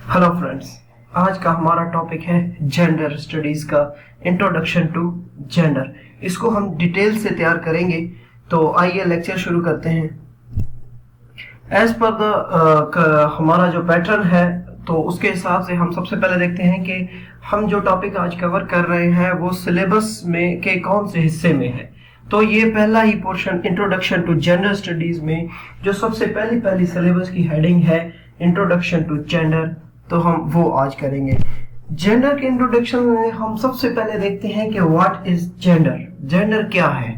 Hello friends, आज का हमारा टॉपिक है जेंडर स्टडीज का इंट्रोडक्शन टू जेंडर। इसको हम डिटेल से तैयार करेंगे, तो आइए लेक्चर शुरू करते हैं। एज पर द हमारा जो पैटर्न है, तो उसके हिसाब से हम सबसे पहले देखते हैं कि हम जो टॉपिक आज कवर कर रहे हैं वो सिलेबस में के कौन से हिस्से में है। तो ये पहला ही portion introduction to gender studies में जो सबसे पहली सिलेबस की हेडिंग है इंट्रोडक्शन टू जेंडर, तो हम वो आज करेंगे। जेंडर के इंट्रोडक्शन में हम सबसे पहले देखते हैं कि व्हाट इज जेंडर। जेंडर क्या है?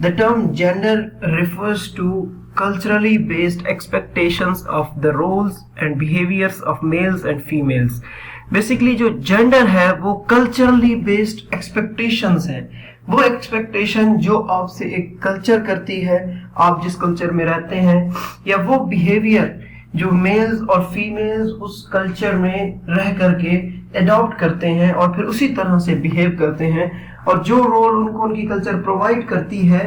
The term gender refers to culturally based expectations of the roles and behaviors of males and females. Basically जो gender है वो culturally based expectations है। वो expectation जो आपसे एक culture करती है, आप जिस culture में रहते हैं, या वो behavior जो males और females उस culture में रह करके adopt करते हैं और फिर उसी तरह से behave करते हैं, और जो role उनको उनकी culture provide करती है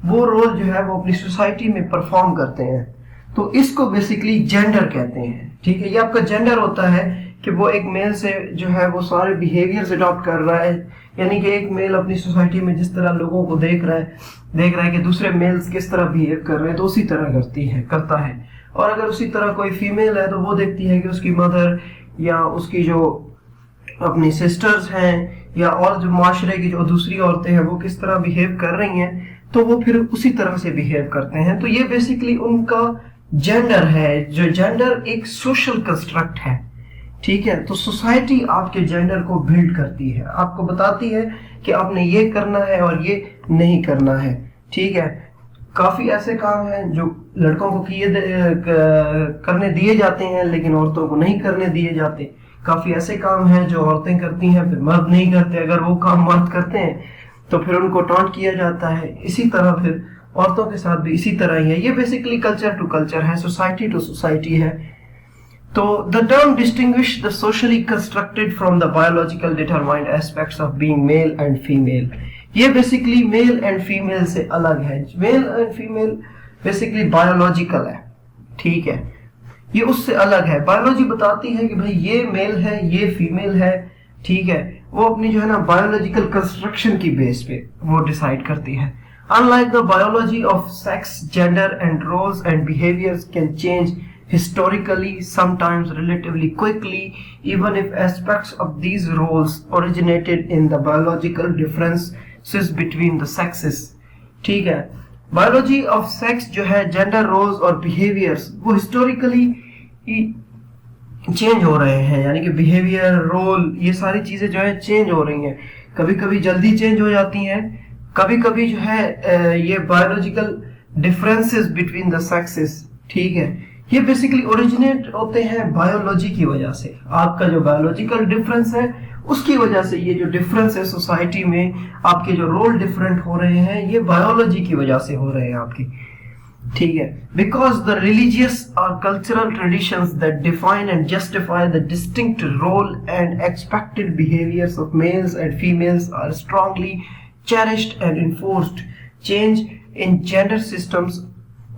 वो रोल जो है वो अपनी सोसाइटी में परफॉर्म करते हैं। तो इसको बेसिकली जेंडर कहते हैं। ठीक है, ये आपका जेंडर होता है कि वो एक मेल से जो है वो सारे बिहेवियर्स अडॉप्ट कर रहा है, यानी कि एक मेल अपनी सोसाइटी में जिस तरह लोगों को देख रहा है कि दूसरे मेल्स किस तरह बिहेव कर रहे हैं, तो उसी तरह करता है। और अगर उसी तरह कोई फीमेल है तो वो देखती है कि उसकी मदर या उसकी जो अपनी सिस्टर्स हैं या और जो माशरे की जो दूसरी औरतें हैं वो किस तरह बिहेव कर रही हैं, तो वो फिर उसी तरह से बिहेव करते हैं। तो ये बेसिकली उनका जेंडर है। जो जेंडर एक सोशल कंस्ट्रक्ट है, ठीक है। तो सोसाइटी आपके जेंडर को बिल्ड करती है, आपको बताती है कि आपने ये करना है और ये नहीं करना है, ठीक है। काफी ऐसे काम हैं जो लड़कों को करने दिए जाते हैं लेकिन औरतों को नहीं करने दिए जाते। काफी ऐसे काम हैं जो औरतें करती हैं फिर मर्द नहीं करते। अगर वो काम मर्द करते हैं तो फिर उनको टॉन्ट किया जाता है। इसी तरह फिर औरतों के साथ भी इसी तरह ही है। ये बेसिकली कल्चर टू कल्चर है, सोसाइटी टू सोसाइटी है। तो the term distinguish the socially constructed from the biological determined aspects of being male and female. ये बेसिकली मेल एंड फीमेल से अलग है। Male and female basically biological है, ठीक है, ये उससे अलग है। बायोलॉजी बताती है कि भाई ये मेल है ये फीमेल है, ठीक है। वो अपनी जो है ना बायोलॉजिकल कंस्ट्रक्शन की बेस पे वो डिसाइड करती है। Unlike the biology of sex, gender and roles and behaviors can change historically, sometimes relatively quickly, even if aspects of these roles originated in the biological differences between the sexes. ठीक है, biology of sex जो है, gender roles और behaviours वो historically change हो रहे हैं, यानी कि बिहेवियर रोल ये सारी चीजें जो है चेंज हो रही हैं। कभी कभी जल्दी चेंज हो जाती हैं, कभी कभी जो है ये biological differences between the sexes, ठीक है, ये बेसिकली ओरिजिनेट होते हैं बायोलॉजी की वजह से। आपका जो बायोलॉजिकल डिफरेंस है उसकी वजह से ये जो डिफरेंस है सोसाइटी में, आपके जो रोल डिफरेंट हो रहे हैं, ये बायोलॉजी की वजह से हो रहे हैं आपकी, ठीक है। बिकॉज द रिलीजियस और cultural traditions that define and justify the distinct role and expected behaviours of males and females are strongly cherished and enforced. Change in gender systems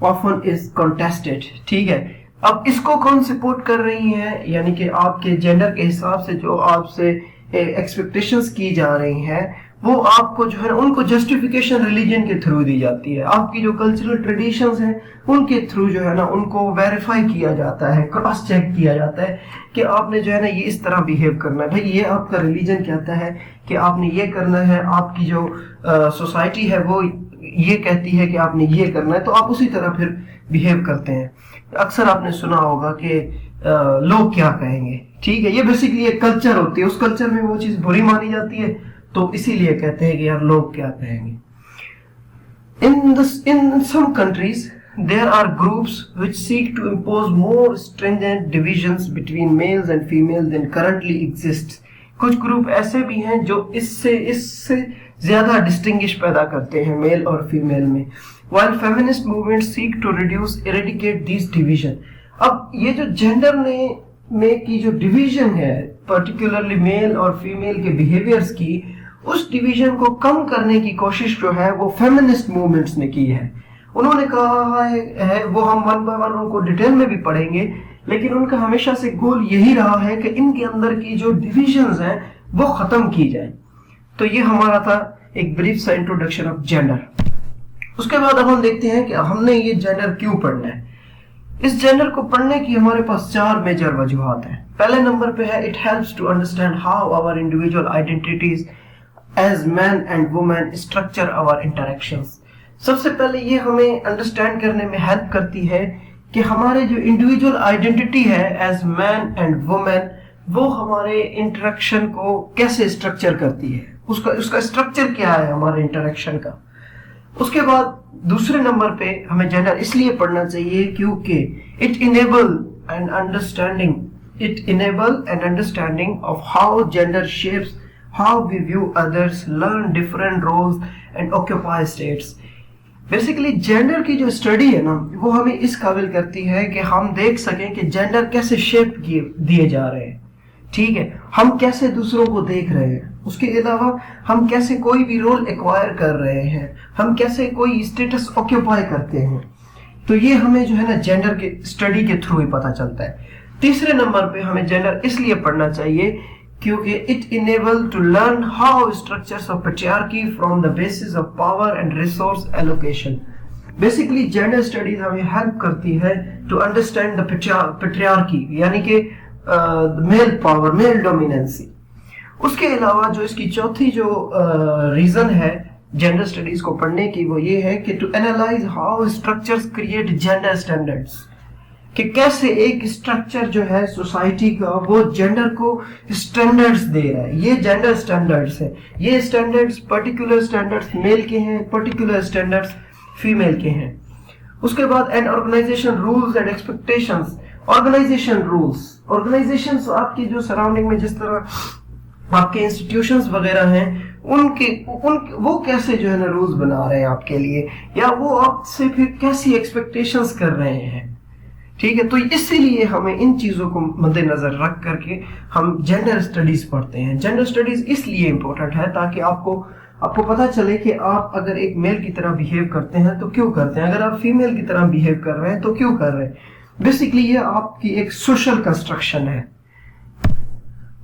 often is contested. ठीक है, अब इसको कौन support कर रही है, यानी कि आपके जेंडर के हिसाब से जो आपसे एक्सपेक्टेशंस की जा रही हैं वो आपको जो है उनको जस्टिफिकेशन रिलीजन के थ्रू दी जाती है। आपकी जो कल्चरल ट्रेडिशंस हैं उनके थ्रू जो है ना उनको वेरीफाई किया जाता है, क्रॉस चेक किया जाता है कि आपने जो है ना ये इस तरह बिहेव करना है। भाई ये आपका रिलीजन कहता है कि आपने ये करना है, आपकी जो सोसाइटी है वो ये कहती है कि आपने ये करना है, तो आप उसी तरह फिर बिहेव करते हैं। अक्सर आपने सुना होगा कि लोग क्या कहेंगे, ठीक है, ये बेसिकली एक कल्चर होती है, उस कल्चर में वो चीज बुरी मानी जाती है, तो इसीलिए कहते हैं कि यार लोग क्या कहेंगे। In some countries there are groups which seek to impose more stringent divisions between males and females than currently exists. कुछ ग्रुप ऐसे भी हैं जो इससे ज्यादा डिस्टिंग्विश पैदा करते हैं मेल और फीमेल में, while feminist movements seek to eradicate these division. अब ये जो जेंडर में की जो डिवीजन है, पर्टिकुलरली मेल और फीमेल के बिहेवियर्स की, उस डिवीजन को कम करने की कोशिश जो है वो फेमिनिस्ट मूवमेंट्स ने की है। उन्होंने कहा है वो हम वन बाय वन उनको डिटेल में भी पढ़ेंगे, لیکن ان کا ہمیشہ سے گول یہی رہا ہے کہ ان کے اندر کی جو ڈویژنز ہیں وہ ختم کی جائیں. تو یہ ہمارا تھا ایک بریف سا انٹروڈکشن آف جینڈر. اس کے بعد اب ہم دیکھتے ہیں کہ ہم نے یہ جینڈر کیوں پڑھنا ہے. اس جینڈر کو پڑھنے کی ہمارے پاس 4 میجر وجوہات ہیں. پہلے نمبر پہ ہے it helps to understand how our individual identities as men and women structure our interactions. سب سے پہلے یہ ہمیں انڈرسٹینڈ کرنے میں ہیلپ کرتی ہے کہ ہمارے جو انڈیویجول آئیڈینٹی ہے ایز مین اینڈ وومین وہ ہمارے انٹریکشن کو کیسے اسٹرکچر کرتی ہے, اس کا اسٹرکچر کیا ہے ہمارے انٹریکشن کا. اس کے بعد دوسرے نمبر پہ ہمیں جینڈر اس لیے پڑھنا چاہیے کیونکہ it enable an understanding of how gender shapes how we view others, learn different roles and occupy states. Basically gender کی جو اسٹڈی ہے نا وہ ہمیں اس قابل کرتی ہے کہ ہم دیکھ سکیں کہ جینڈر کیسے شیپ دیے جا رہے ہیں, ٹھیک ہے, ہم کیسے دوسروں کو دیکھ رہے ہیں, اس کے علاوہ ہم کیسے کوئی بھی رول ایکوائر کر رہے ہیں, ہم کیسے کوئی اسٹیٹس آکیوپائی کرتے ہیں. تو یہ ہمیں جو ہے نا جینڈر کے اسٹڈی کے تھرو ہی پتہ چلتا ہے. تیسرے نمبر پہ ہمیں جینڈر اس لیے پڑھنا چاہیے کیونکہ it enable to learn how structures of patriarchy from the basis of power and resource allocation. Basically gender studies ہمیں ہیلپ کرتی ہے ٹو انڈرسٹینڈ دا پیٹریارکی یعنی کہ میل پاور, میل ڈومیننسی. اس کے علاوہ جو اس کی چوتھی جو ریزن ہے جینڈر اسٹڈیز کو پڑھنے کی وہ یہ ہے کہ to analyze how structures create gender standards, کہ کیسے ایک اسٹرکچر جو ہے سوسائٹی کا وہ جینڈر کو اسٹینڈرڈس دے رہا ہے. یہ جینڈر اسٹینڈرڈس ہیں, یہ اسٹینڈرڈس پرٹیکولر اسٹینڈرڈس میل کے ہیں, پرٹیکولر اسٹینڈرڈس فیمیل کے ہیں. اس کے بعد in organization roles and expectations. Organization roles آپ کی جو سراؤنڈنگ میں جس طرح آپ کے انسٹیٹیوشنز وغیرہ ہیں وہ کیسے جو ہے نا رولز بنا رہے ہیں آپ کے لیے, یا وہ آپ سے پھر کیسی ایکسپیکٹیشنز کر رہے ہیں, ٹھیک ہے. تو اسی لیے ہمیں ان چیزوں کو مد نظر رکھ کر کے ہم جینڈر اسٹڈیز پڑھتے ہیں. جینڈر اسٹڈیز اس لیے امپورٹنٹ ہے تاکہ آپ کو پتہ چلے کہ آپ اگر ایک میل کی طرح بیہیو کرتے ہیں تو کیوں کرتے ہیں, اگر آپ فیمیل کی طرح بیہیو کر رہے ہیں تو کیوں کر رہے ہیں. بیسیکلی یہ آپ کی ایک سوشل کنسٹرکشن ہے.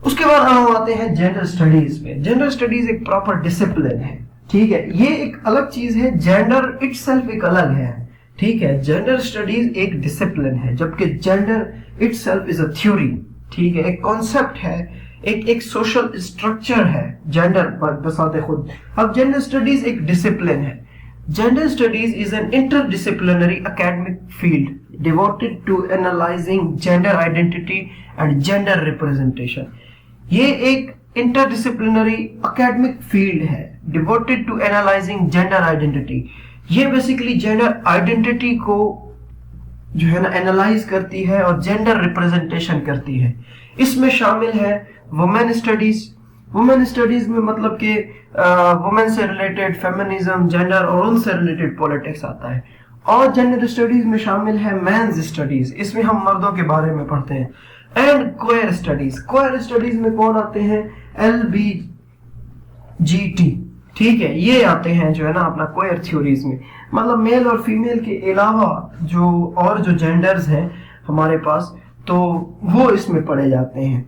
اس کے بعد ہم آتے ہیں جینڈر اسٹڈیز پہ. جینڈر اسٹڈیز ایک پراپر ڈسپلن ہے, ٹھیک ہے, یہ ایک الگ چیز ہے. جینڈر اٹ سیلف ایک الگ ہے, ٹھیک ہے. جینڈر اسٹڈیز ایک ڈسپلن ہے جبکہ gender it self is a theory, ٹھیک ہے, ایک کانسیپٹ ہے, ایک سوشل اسٹرکچر ہے جینڈر پر بساتے خود. اب جینڈر اسٹڈیز ایک ڈسپلن ہے. Gender studies is an interdisciplinary academic field devoted to analyzing gender identity and gender representation. یہ ایک interdisciplinary academic field ہے devoted to analyzing gender identity. یہ basically gender identity کو جو ہے نا analyze کرتی ہے اور gender representation کرتی ہے. اس میں شامل ہے women studies. وومن اسٹڈیز میں مطلب کہ وومن سے ریلیٹڈ فیمنزم, جینڈر اور ان سے ریلیٹڈ پولیٹکس آتا ہے. اور جینڈر اسٹڈیز میں شامل ہے مینز اسٹڈیز, اس میں ہم مردوں کے بارے میں پڑھتے ہیں. And queer studies. Queer studies میں کون آتے ہیں, LBGT, ٹھیک ہے, یہ آتے ہیں جو ہے نا اپنا کوئر تھیوریز میں, مطلب میل اور فیمیل کے علاوہ جو جینڈرز ہیں ہمارے پاس تو وہ اس میں پڑھے جاتے ہیں.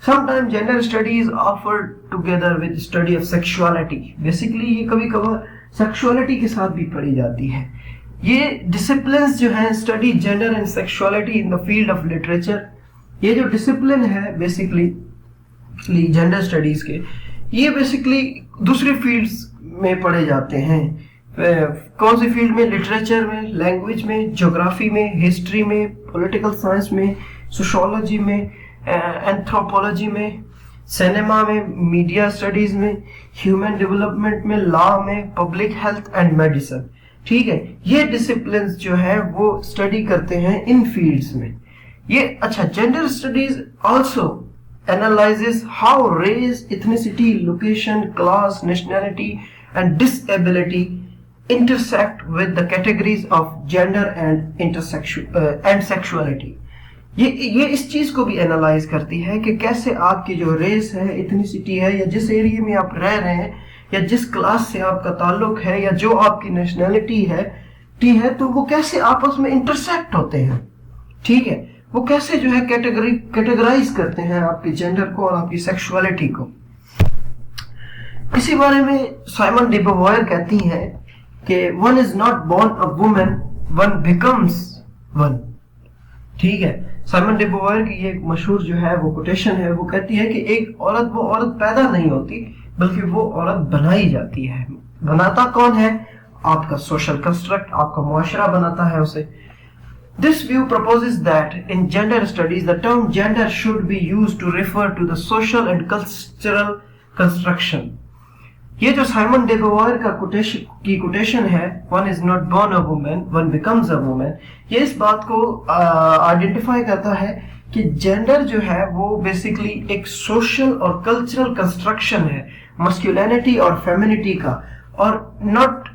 Sometimes gender studies offered together with study of sexuality. Basically یہ کبھی کبھار sexuality کے ساتھ بھی پڑھی جاتی ہے. یہ disciplines جو ہیں study gender and sexuality in the field of literature. یہ جو discipline ہے basically gender studies کے, یہ basically دوسری fields میں پڑھے جاتے ہیں. کون سی فیلڈ میں, لٹریچر میں, لینگویج میں, جغرافی میں, ہسٹری میں, پولیٹیکل سائنس میں, سوشولوجی میں, اینتھروپولوجی میں, سینما میں, میڈیا اسٹڈیز میں, ہیومن ڈیولپمنٹ میں, لا میں, پبلک ہیلتھ اینڈ میڈیسن, ٹھیک ہے. یہ ڈسپلنز جو ہے وہ اسٹڈی کرتے ہیں ان فیلڈز میں. یہ اچھا gender studies also analyzes how race, ethnicity, location, class, nationality and disability intersect with the categories of gender and sexuality. یہ اس چیز کو بھی انالائز کرتی ہے کہ کیسے آپ کی جو ریس ہے, ایتھنیسٹی ہے, یا جس ایریا میں آپ رہ رہے ہیں, یا جس کلاس سے آپ کا تعلق ہے, یا جو آپ کی نیشنلٹی ہے, تو وہ کیسے آپس میں انٹرسیکٹ ہوتے ہیں, ٹھیک ہے. वो कैसे जो है कैटेगराइज करते हैं आपके जेंडर को और आपकी सेक्सुअलिटी को। इसी बारे में साइमन de Beauvoir कहती हैं कि one is not born a woman, one becomes one. ठीक है, साइमन de Beauvoir की ये मशहूर जो है वो कोटेशन है, वो कहती है कि एक औरत वो औरत पैदा नहीं होती बल्कि वो औरत बनाई जाती है। बनाता कौन है? आपका सोशल कंस्ट्रक्ट, आपका मुआशरा बनाता है उसे। This view proposes that in gender studies the term gender should be used to refer to the social and cultural construction. ये जो साइमन de Beauvoir का कोटेशन है, one is not born a woman, one becomes a woman, ये इस बात को identify करता है कि जेंडर जो है वो बेसिकली एक सोशल और कल्चरल कंस्ट्रक्शन है मस्कुलिनिटी और फेमिनिटी का, और not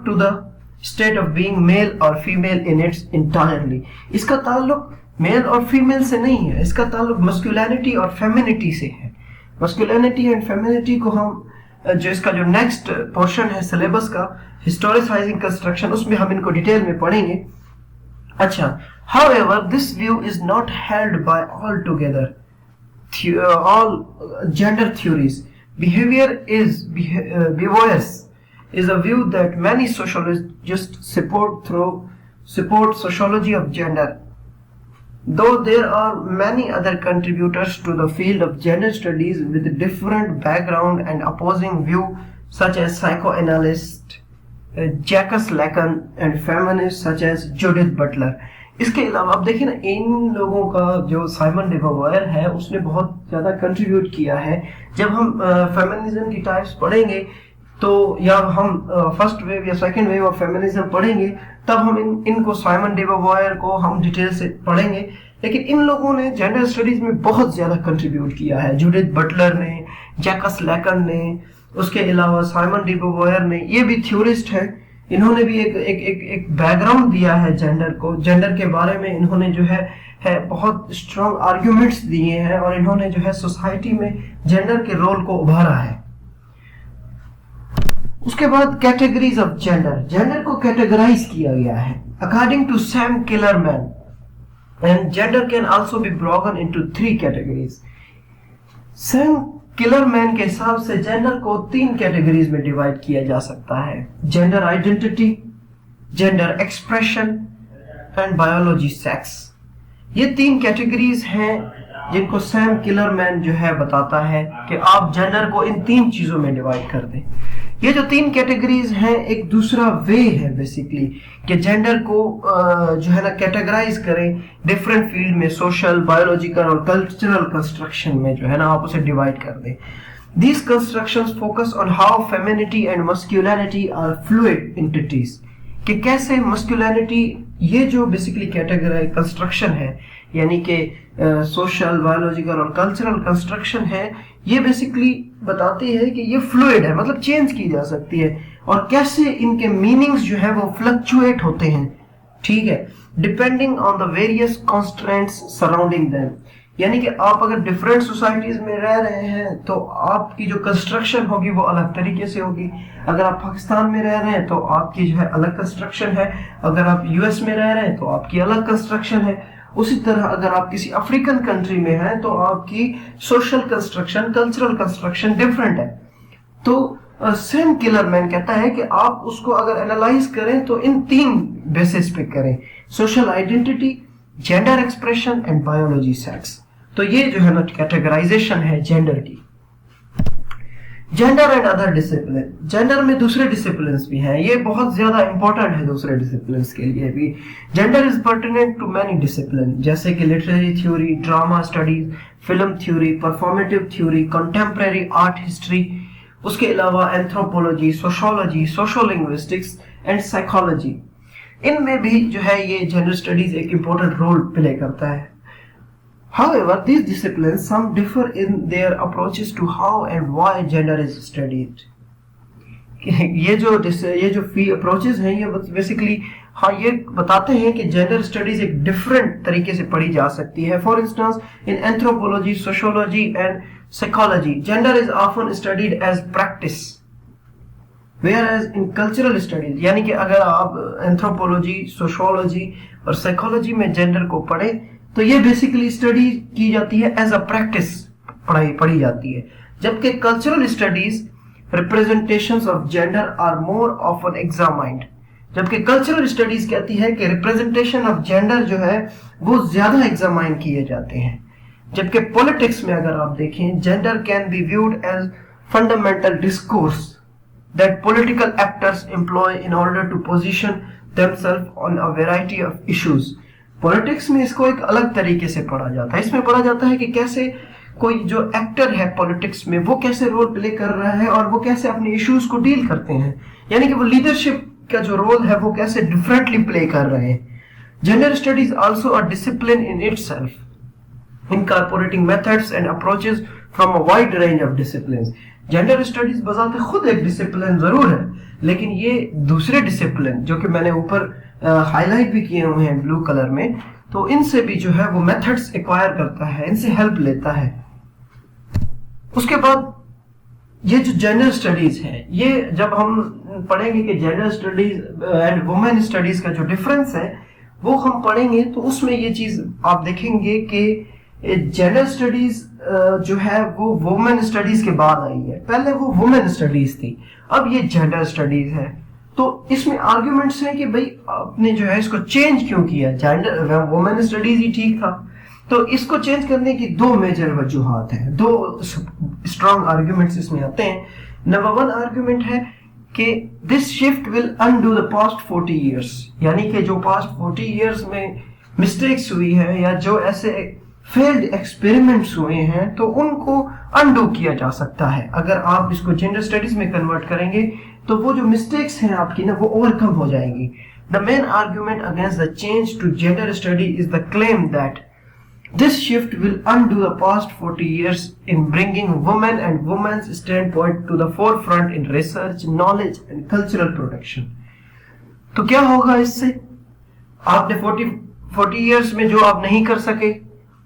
to the state of being male और फीमेल इन इट्स इंटायरली। इसका ताल्लुक मेल और फीमेल से नहीं है, इसका ताल्लुक मस्कुलिनिटी और फेमिनिटी से है। मस्कुलिनिटी एंड फेमिनिटी को हम जो इसका जो नेक्स्ट पोर्शन है सिलेबस का हिस्टोरिसाइजिंग कंस्ट्रक्शन, उसमें हम इनको डिटेल में पढ़ेंगे। अच्छा, however this view is not held by all gender theories. Beauvoir's is a view that many sociologists support sociology of gender, though there are many other contributors to the field of gender studies with different background and opposing view, such as psychoanalyst Jacques Lacan and feminists such as Judith Butler. इसके अलावा आप देखिए ना, इन लोगों का जो Simon de Beauvoir है उसने बहुत ज्यादा कंट्रीब्यूट किया है। जब हम फेमिनिज्म की टाइप्स पढ़ेंगे तो या हम फर्स्ट वेव या सेकंड वेव ऑफ फेमिनिज्म पढ़ेंगे, तब हम इनको साइमन de Beauvoir को हम डिटेल से पढ़ेंगे। लेकिन इन लोगों ने जेंडर स्टडीज में बहुत ज्यादा कंट्रीब्यूट किया है। जूडिथ बटलर ने, जैकस लैकन ने, उसके अलावा साइमन de Beauvoir ने, ये भी थ्योरिस्ट है। इन्होंने भी एक बैकग्राउंड दिया है जेंडर को। जेंडर के बारे में इन्होंने जो है बहुत स्ट्रॉन्ग आर्ग्यूमेंट्स दिए हैं और इन्होंने जो है सोसाइटी में जेंडर के रोल को उभारा है। उसके बाद कैटेगरीज ऑफ जेंडर, जेंडर को कैटेगराइज किया गया है according to Sam Killerman, and gender can also be broken into 3 categories. Sam Killerman के हिसाब से जेंडर को 3 कैटेगरीज में डिवाइड किया जा सकता है: gender identity, gender expression and biology sex. ये 3 कैटेगरीज हैं जिनको सैम किलरमैन जो है बताता है कि आप जेंडर को इन 3 चीजों में डिवाइड कर दें। ये जो 3 कैटेगरीज हैं एक दूसरा वे है बेसिकली कि जेंडर को जो है ना कैटेगराइज करें डिफरेंट फील्ड में, सोशल, बायोलॉजिकल और कल्चरल कंस्ट्रक्शन में जो है ना आप उसे डिवाइड कर दें। These constructions focus on how femininity and masculinity are fluid entities, कि कैसे masculinity, ये जो बेसिकली कैटेगरी कंस्ट्रक्शन है यानी कि सोशल, बायोलॉजिकल और कल्चरल कंस्ट्रक्शन है, ये बेसिकली बताती है कि ये फ्लूइड है, मतलब चेंज की जा सकती है, और कैसे इनके मीनिंग्स जो है वो फ्लक्चुएट होते हैं। ठीक है, depending on the various constraints surrounding them. यानी कि आप अगर डिफरेंट सोसाइटीज में रह रहे हैं तो आपकी जो कंस्ट्रक्शन होगी वो अलग तरीके से होगी। अगर आप पाकिस्तान में रह रहे हैं तो आपकी जो है अलग कंस्ट्रक्शन है, अगर आप यूएस में रह रहे हैं तो आपकी अलग कंस्ट्रक्शन है। उसी तरह अगर आप किसी अफ्रीकन कंट्री में हैं तो आपकी social construction, cultural construction different है। तो सैम किलरमैन कहता है कि आप उसको अगर एनालाइज करें तो इन 3 बेसिस पे करें: social identity, gender expression and biology sex. तो ये जो है ना कैटेगराइजेशन है जेंडर की। Gender and other discipline, gender में दूसरे डिसिप्लिन्स भी हैं, ये बहुत ज्यादा इंपॉर्टेंट है दूसरे डिसिप्लिन्स के लिए भी। Gender is pertinent to many discipline, जैसे कि literary theory, drama studies, film theory, performative theory, contemporary art history, उसके अलावा anthropology, sociology, social linguistics and psychology. इनमें भी जो है ये जेंडर स्टडीज एक इंपॉर्टेंट रोल प्ले करता है। However, these disciplines some differ in their approaches to how and why gender is studied. ये जो अप्रोचेस हैं ये बेसिकली ये बताते हैं कि जेंडर स्टडीज एक डिफरेंट तरीके से पढ़ी जा सकती है। For instance, in anthropology, sociology and psychology, gender is often studied as practice Whereas in cultural studies, यानी कि अगर आप एंथ्रोपोलॉजी, सोशियोलॉजी और साइकोलॉजी में जेंडर को पढ़े तो ये बेसिकली स्टडी की जाती है एज अ प्रैक्टिस, पढ़ी जाती है, जबकि cultural studies representations of gender are more often examined. जबकि कल्चरल स्टडीज कहती है कि रिप्रेजेंटेशन ऑफ जेंडर जो है वो ज्यादा एग्जामाइन किए जाते हैं। जबकि पॉलिटिक्स में अगर आप देखें, gender can be viewed as fundamental discourse that political actors employ in order to position themselves on a variety of issues। Politics में इसको एक अलग तरीके से पढ़ा जाता है। इसमें पढ़ा जाता है कि कैसे कोई जो एक्टर है पॉलिटिक्स में वो कैसे रोल प्ले कर रहा है और वो कैसे अपने इश्यूज को डील करते हैं, यानी कि वो लीडरशिप का जो रोल है वो कैसे डिफरेंटली प्ले कर रहे हैं। Gender studies also a discipline in itself, incorporating methods and approaches from a wide range of disciplines। Gender studies बजाते खुद एक डिसिप्लिन जरूर है, लेकिन ये दूसरे डिसिप्लिन जो कि मैंने ऊपर हाईलाइट भी किए हुए हैं ब्लू कलर में, तो इनसे भी जो है वो मेथड्स एक्वायर करता है, इनसे हेल्प लेता है। उसके बाद ये जो जेंडर स्टडीज है, ये जब हम पढ़ेंगे कि gender studies and women studies का जो डिफरेंस है वो हम पढ़ेंगे, तो उसमें ये चीज आप देखेंगे कि जेंडर स्टडीज जो है वो वुमेन स्टडीज के बाद आई है। पहले वो वुमेन स्टडीज थी, अब ये जेंडर स्टडीज है। तो इसमें आर्ग्यूमेंट्स हैं कि भाई आपने जो है इसको चेंज क्यों किया, जेंडर वुमेन स्टडीज ही ठीक था। तो इसको चेंज करने की दो मेजर वजूहात हैं, दो स्ट्रॉन्ग आर्ग्यूमेंट्स इसमें आते हैं। नंबर वन आर्ग्यूमेंट है कि this shift will undo the past 40 years, यानी कि जो पास्ट 40 इयर्स में मिस्टेक्स हुई है या जो ऐसे फेल्ड एक्सपेरिमेंट्स हुए हैं तो उनको अनडू किया जा सकता है। अगर आप इसको जेंडर स्टडीज में कन्वर्ट करेंगे तो वो जो मिस्टेक्स हैं आपकी ना वो ओवरकम हो जाएंगी। The main argument against the change to gender study is the claim that this shift will undo the past 40 years in bringing women and women's standpoint to the forefront in research, knowledge and cultural production। तो क्या होगा इससे? आपने 40 years में जो आप नहीं कर सके,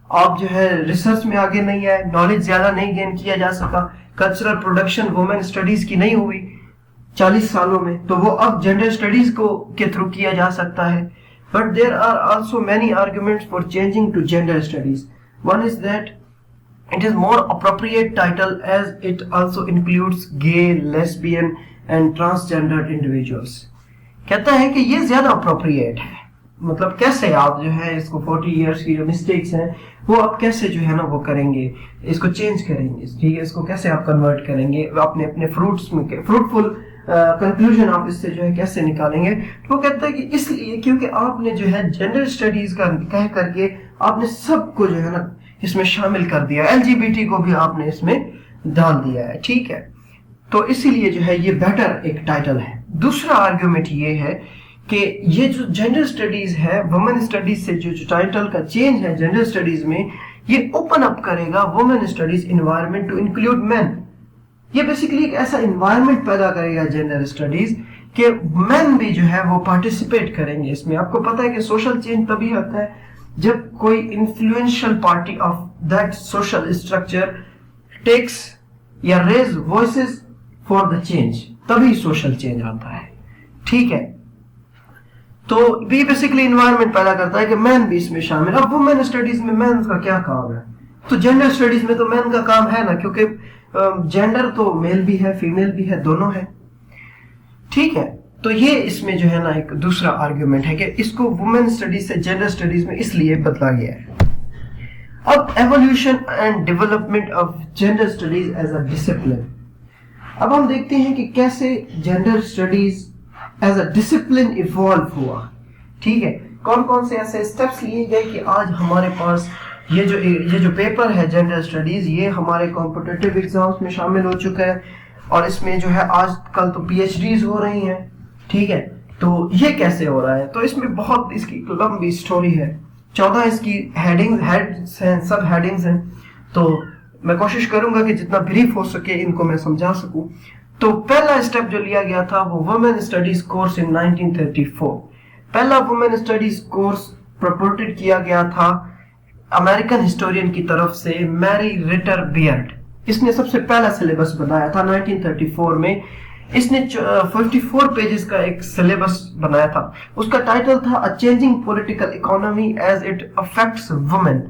आप जो है रिसर्च में आगे नहीं आए, नॉलेज ज्यादा नहीं गेन किया जा सका, कल्चरल प्रोडक्शन वुमेन स्टडीज की नहीं हुई 40 सालों में, तो वो अब जेंडर स्टडीज को के थ्रू किया जा सकता है। But there are also many arguments for changing to gender studies. One is that it is more appropriate title as it also includes gay, lesbian and transgender individuals. कहता है कि ये ज्यादा अप्रोप्रिएट है, मतलब कैसे आप जो है इसको 40 इयर्स की जो मिस्टेक्स हैं वो आप कैसे जो है ना वो करेंगे, इसको चेंज करेंगे, ठीक है, इसको कैसे आप कन्वर्ट करेंगे, अपने अपने फ्रूट्स में फ्रूटफुल कंक्लूजन आप इससे जो है कैसे निकालेंगे। तो वो कहता है कि इसलिए क्योंकि आपने जो है जेंडर स्टडीज का कह करके आपने सबको जो है ना इसमें शामिल कर दिया, LGBT को भी आपने इसमें डाल दिया है, ठीक है, तो इसीलिए जो है ये बेटर एक टाइटल है। दूसरा आर्ग्यूमेंट ये है कि ये जो जेंडर स्टडीज है, वुमेन स्टडीज से जो टाइटल का चेंज है जेंडर स्टडीज में, ये ओपन अप करेगा women studies environment to include men. ये बेसिकली एक ऐसा एनवायरनमेंट पैदा करेगा जेंडर स्टडीज कि मेन भी जो है वो पार्टिसिपेट करेंगे इसमें। आपको पता है कि सोशल चेंज तभी आता है जब कोई influential party of that social structure takes या raise voices for the change, तभी सोशल चेंज आता है, ठीक है। तो भी बेसिकली एनवायरनमेंट पैदा करता है कि मैन भी इसमें शामिल। अब वुमेन स्टडीज में मैन का क्या काम है? तो जेंडर स्टडीज में तो मैन का काम है ना, क्योंकि जेंडर तो मेल भी है फीमेल भी है, दोनों है, ठीक है। तो ये इसमें जो है ना एक दूसरा आर्ग्यूमेंट है कि इसको वुमेन स्टडीज से जेंडर स्टडीज में इसलिए बदला गया है। अब evolution and development of gender studies as a discipline. अब हम देखते हैं कि कैसे gender studies as a discipline evolve हुआ, ठीक है। कौन कौन से ऐसे स्टेप्स लिए गए कि आज हमारे पास ये जो पेपर है जेंडर स्टडीज, ये हमारे कॉम्पिटिटिव एग्जाम्स में शामिल हो चुका है और इसमें जो है आजकल तो PhDs हो रही हैं, ठीक है। तो ये कैसे हो रहा है? तो इसमें बहुत इसकी लंबी स्टोरी है, 14 इसकी हेड्स हैं, सब हेडिंग्स हैं, तो मैं कोशिश करूंगा कि जितना ब्रीफ हो सके इनको मैं समझा सकूं। तो पहला स्टेप जो लिया गया था वो वुमेन स्टडीज कोर्स इन 1934। पहला वुमेन स्टडीज कोर्स प्रपोर्टेड किया गया था अमेरिकन हिस्टोरियन की तरफ से मैरी रिटर बियर्ड। इसने सबसे पहला सिलेबस बनाया था 1934 में इसने 54 पेजेस का एक सिलेबस बनाया था, उसका टाइटल था a changing political economy as it affects women.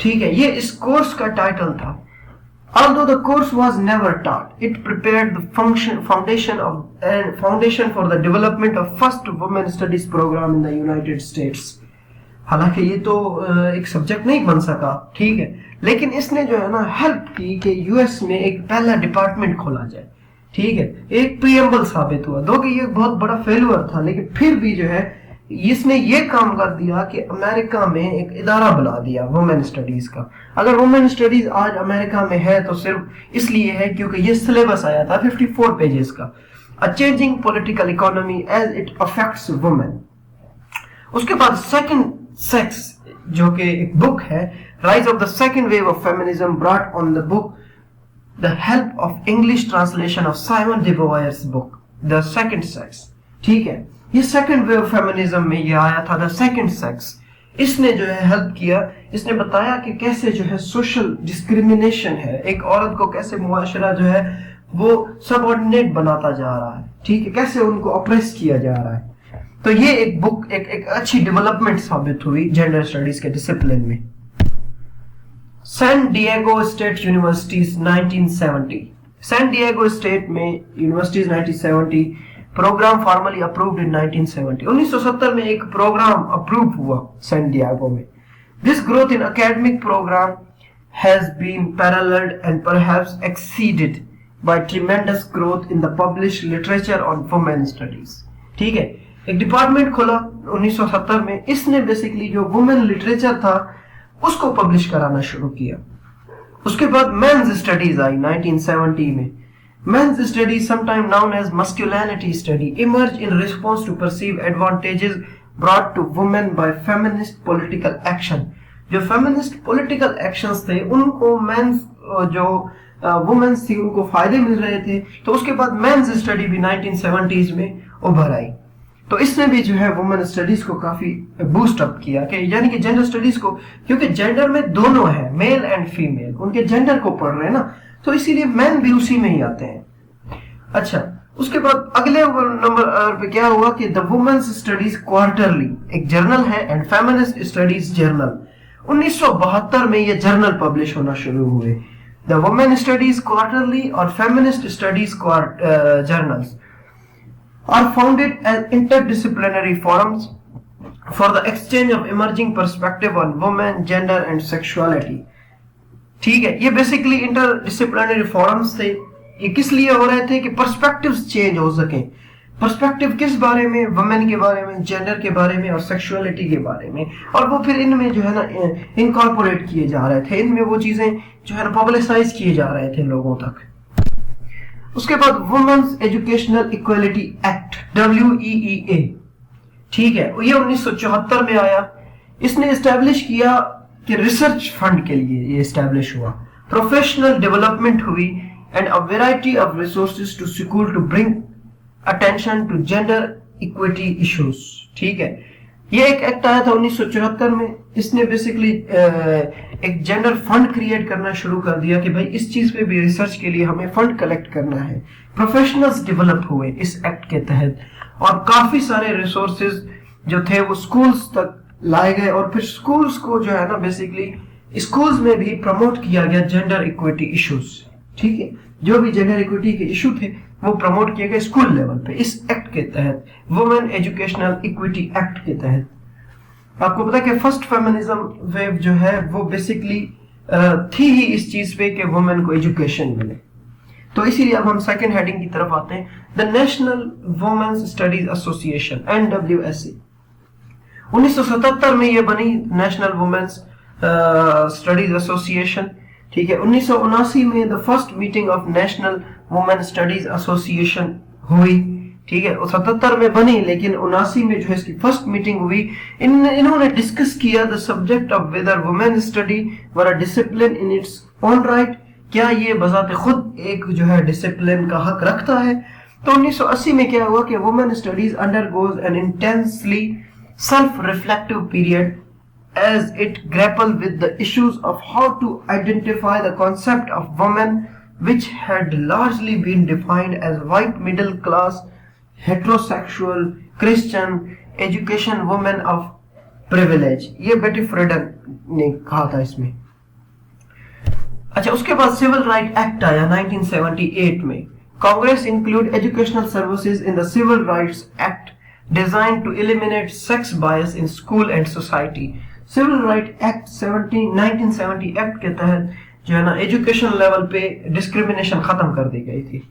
ठीक है, ये इस कोर्स का टाइटल था। Although the course was never taught, it prepared the foundation for the development of first women studies program in the United States. हालांकि ये तो एक सब्जेक्ट नहीं बन सका, ठीक है, लेकिन इसने जो है ना हेल्प की कि यूएस में एक पहला डिपार्टमेंट खोला जाए। ठीक है, एक प्रीएम्बल साबित हुआ, दो कि ये बहुत बड़ा फेल्यूर था, लेकिन फिर भी जो है इसने ये काम कर दिया कि अमेरिका में एक इदारा बना दिया वुमेन स्टडीज का। अगर वुमेन स्टडीज आज अमेरिका में है तो सिर्फ इसलिए है क्योंकि ये सिलेबस आया था 54 पेजेस का, a changing political economy as it affects women. उसके बाद सेकंड सेक्स जो कि एक बुक है, rise of the second wave of feminism brought on the book the help of English translation of Simone de Beauvoir's book the second sex. ठीक है, ये second wave feminism में ये आया था, द सेकंड सेक्स। इसने जो है हेल्प किया, इसने बताया कि कैसे जो है सोशल डिस्क्रिमिनेशन है, एक औरत को कैसे मुआशरा जो है वो सबऑर्डिनेट बनाता जा रहा है। ठीक है, कैसे उनको ऑप्रेस किया जा रहा है। तो ये एक बुक एक अच्छी डेवलपमेंट साबित हुई जेंडर स्टडीज के डिसिप्लिन में। San Diego State universities 1970, San Diego State में universities 1970 program formally approved in 1970। 1970 में एक प्रोग्राम अप्रूव हुआ सैन डिएगो में। This growth in academic program has been paralleled and perhaps exceeded by tremendous growth in the published literature on women studies. ठीक है, एक department खोला 1970 में, इसने बेसिकली जो वुमेन लिटरेचर था उसको पब्लिश कराना शुरू किया। उसके बाद मेंस स्टडीज आई 1970 में। Men's studies, sometimes known as masculinity study, emerged in response to perceived advantages brought to women by feminist political action. जो feminist political actions थे उनको men's जो women's थी उनको फायदे मिल रहे थे, तो उसके बाद men's study भी 1970s में उभर आई। तो इसने भी जो है वुमेन स्टडीज को काफी बूस्ट अप किया कि यानी कि जेंडर स्टडीज को, क्योंकि जेंडर में दोनों है, मेल एंड फीमेल, उनके जेंडर को पढ़ रहे हैं ना, तो इसीलिए मैन भी उसी में ही आते हैं। अच्छा, उसके बाद अगले नंबर पे क्या हुआ कि द वुमेन्स स्टडीज क्वार्टरली एक जर्नल है एंड फेमिनिस्ट स्टडीज जर्नल। 1972 में ये जर्नल पब्लिश होना शुरू हुए। द वुमेन स्टडीज क्वार्टरली और feminist studies journals are founded as interdisciplinary forums for the exchange of emerging perspective on women, gender and sexuality। ठीक है, ये बेसिकली इंटरडिसिप्लिनरी फॉरम्स थे। ये किस लिए हो रहे थे कि पर्सपेक्टिव्स चेंज हो सके। पर्सपेक्टिव किस बारे में? वुमेन के बारे में, जेंडर के बारे में और सेक्सुअलिटी के बारे में, और वो फिर इनमें जो है ना इनकॉर्पोरेट किए जा रहे थे, इनमें वो चीजें जो है ना पब्लिसाइज किए जा रहे थे लोगों तक। उसके बाद women's educational equality act WEEA, ठीक है, ये 1974 में आया। इसने एस्टैब्लिश किया कि रिसर्च फंड के लिए ये एस्टैब्लिश हुआ, प्रोफेशनल डेवलपमेंट हुई and a variety of resources to secure to bring attention to gender equity issues. ठीक है, ये एक एक्ट आया था 1974 में। इसने बेसिकली एक जेंडर फंड क्रिएट करना शुरू कर दिया कि भाई इस चीज पे भी रिसर्च के लिए हमें फंड कलेक्ट करना है। प्रोफेशनल्स डेवलप हुए इस एक्ट के तहत और काफी सारे रिसोर्सेज जो थे वो स्कूल्स तक लाए गए और फिर स्कूल्स को जो है ना बेसिकली स्कूल्स में भी प्रमोट किया गया जेंडर इक्विटी इश्यूज। ठीक है, जो भी जेंडर इक्विटी के इशू थे वो प्रमोट किए गए स्कूल लेवल पे इस एक्ट के तहत, वुमेन एजुकेशनल इक्विटी एक्ट के तहत। आपको पता है कि फर्स्ट फेमिनिज्म वेव जो है वो बेसिकली थी ही इस चीज पे कि वुमेन को एजुकेशन मिले। तो इसीलिए अब हम सेकंड हेडिंग की तरफ आते हैं, the national women's studies association NWSA। 1977 में ये बनी नेशनल वुमेन्स स्टडीज एसोसिएशन। ठीक है, 1979 में the first meeting of national women studies association हुई। ठीक है, 77 में बनी लेकिन 79 में जो है इसकी फर्स्ट मीटिंग हुई। इन्होंने डिस्कस किया the subject of whether women study were a discipline in its own right, क्या ये बजाते खुद एक जो है डिसिप्लिन का हक रखता है। तो 1980 में क्या हुआ कि women studies undergoes an intensely self reflective period as it grapple with the issues of how to identify the concept of woman, which had largely been defined as white middle class heterosexual Christian education women of privilege. ये बेटी फ्रीडन ने कहा था इसमें. अच्छा, उसके बाद civil right act आया 1978 में. Congress include educational services in the civil rights act design to eliminate sex bias in school and society. Civil right act 1970 act के तहत जो है ना एजुकेशन लेवल पे डिस्क्रिमिनेशन खत्म कर दी गई थी.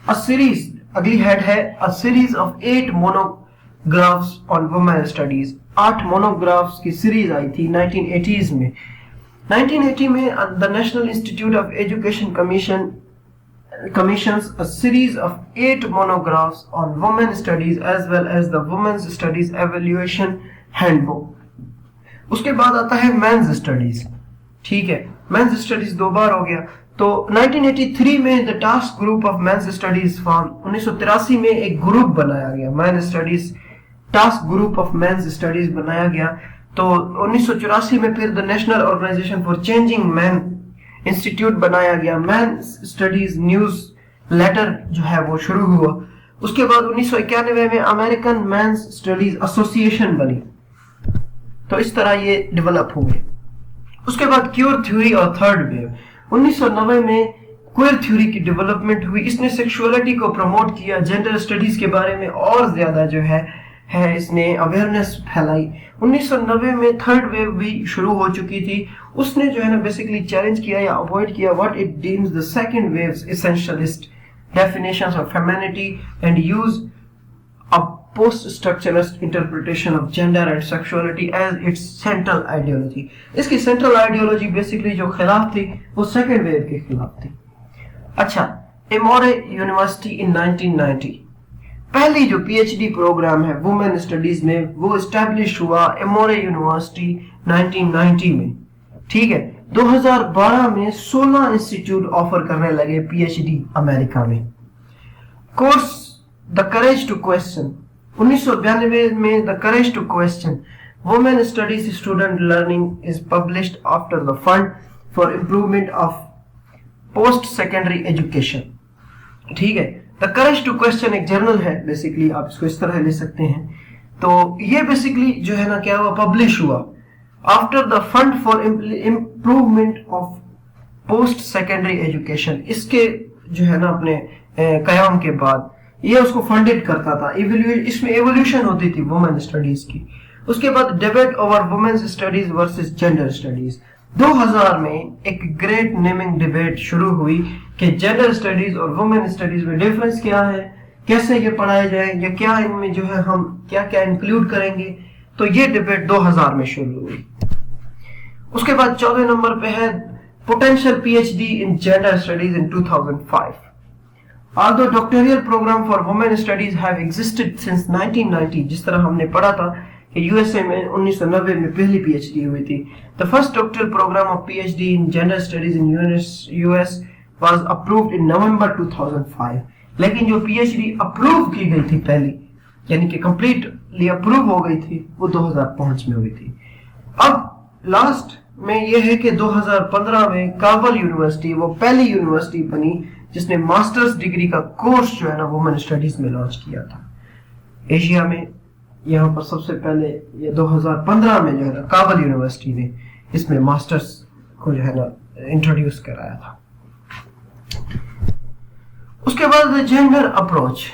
अ सीरीज, अगली हेड है, a series of 8 monographs on women studies. 8 monographs की सीरीज आई थी 1980s में. 1980 में the national institute of education commissions a series of 8 monographs on women studies as well as the women's studies evaluation handbook. उसके बाद आता है mains studies. ठीक है, मेंस स्टडीज 2 बार हो गया. तो 1983 में the task group of men's studies form. 1983 में एक ग्रुप बनाया गया, men studies task group of men's studies बनाया गया. तो 1984 में फिर the national organization for changing man institute बनाया गया. मैन स्टडीज न्यूज लेटर जो है वो शुरू हुआ. उसके बाद 1991 में अमेरिकन मैन स्टडीज एसोसिएशन बनी. तो इस तरह ये डेवलप हुए. उसके बाद क्यूर थ्योरी और थर्ड वेव. 1990 में क्यूर थ्योरी की डेवलपमेंट हुई. इसने सेक्सुअलिटी को प्रमोट किया, जेंडर स्टडीज के बारे में और ज्यादा जो है इसने अवेयरनेस फैलाई. 1990 में थर्ड वेव भी शुरू हो चुकी थी. उसने जो है ना बेसिकली चैलेंज किया या अवॉइड किया what it deems the second waves essentialist definitions of femininity and use a post-structuralist interpretation of gender and sexuality as its central ideology. इसकी central ideology basically जो खिलाफ थी वो second wave के खिलाफ थी. अच्छा, एमोरे यूनिवर्सिटी in 1990 पहली जो PhD प्रोग्राम है वुमेन स्टडीज में वो एस्टैब्लिश हुआ एमोरे यूनिवर्सिटी 1990 में. ठीक है, 2012 में 16 इंस्टीट्यूट ऑफर करने लगे PhD अमेरिका में. Course the courage to question 1992 में the courage to question women studies student learning is published after the fund for improvement of post secondary education. ठीक है, द करेज टू क्वेश्चन एक journal है, basically आप इसको इस तरह ले सकते हैं. तो ये बेसिकली जो है ना क्या हुआ, पब्लिश हुआ after the fund for improvement of post secondary education. इसके जो है ना अपने कयाम के बाद ये उसको फंडेड करता था. इसमें एवोल्यूशन होती थी वुमेन स्टडीज की. उसके बाद debate over women studies versus gender studies. 2000 में एक ग्रेट नेमिंग डिबेट शुरू हुई कि जेंडर स्टडीज और वुमेन स्टडीज में डिफरेंस क्या है, कैसे ये पढ़ाए जाए, या क्या इनमें जो है हम क्या क्या इंक्लूड करेंगे. तो ये डिबेट 2000 में शुरू हुई. उसके बाद 14 नंबर पे है potential PhD in gender studies in 2005. Although doctoral program for women studies have existed since 1990, जिस तरह हमने पढ़ा था कि USA में 1990 में पहली PhD हुई थी. The first doctoral program of PhD in gender studies in US was approved in November 2005. लेकिन जो PhD अप्रूव की गई थी पहली, यानी कि कंप्लीटली अप्रूव हो गई थी, वो 2005 में हुई थी. अब लास्ट में यह है कि 2015 में काबल यूनिवर्सिटी वो पहली यूनिवर्सिटी बनी जिसने मास्टर्स डिग्री का कोर्स जो है ना वुमेन स्टडीज में लॉन्च किया था एशिया में. यहाँ पर सबसे पहले ये 2015 में जो है ना काबल यूनिवर्सिटी ने इसमें मास्टर्स को जो है ना इंट्रोड्यूस कराया था. उसके बाद जेंडर अप्रोच.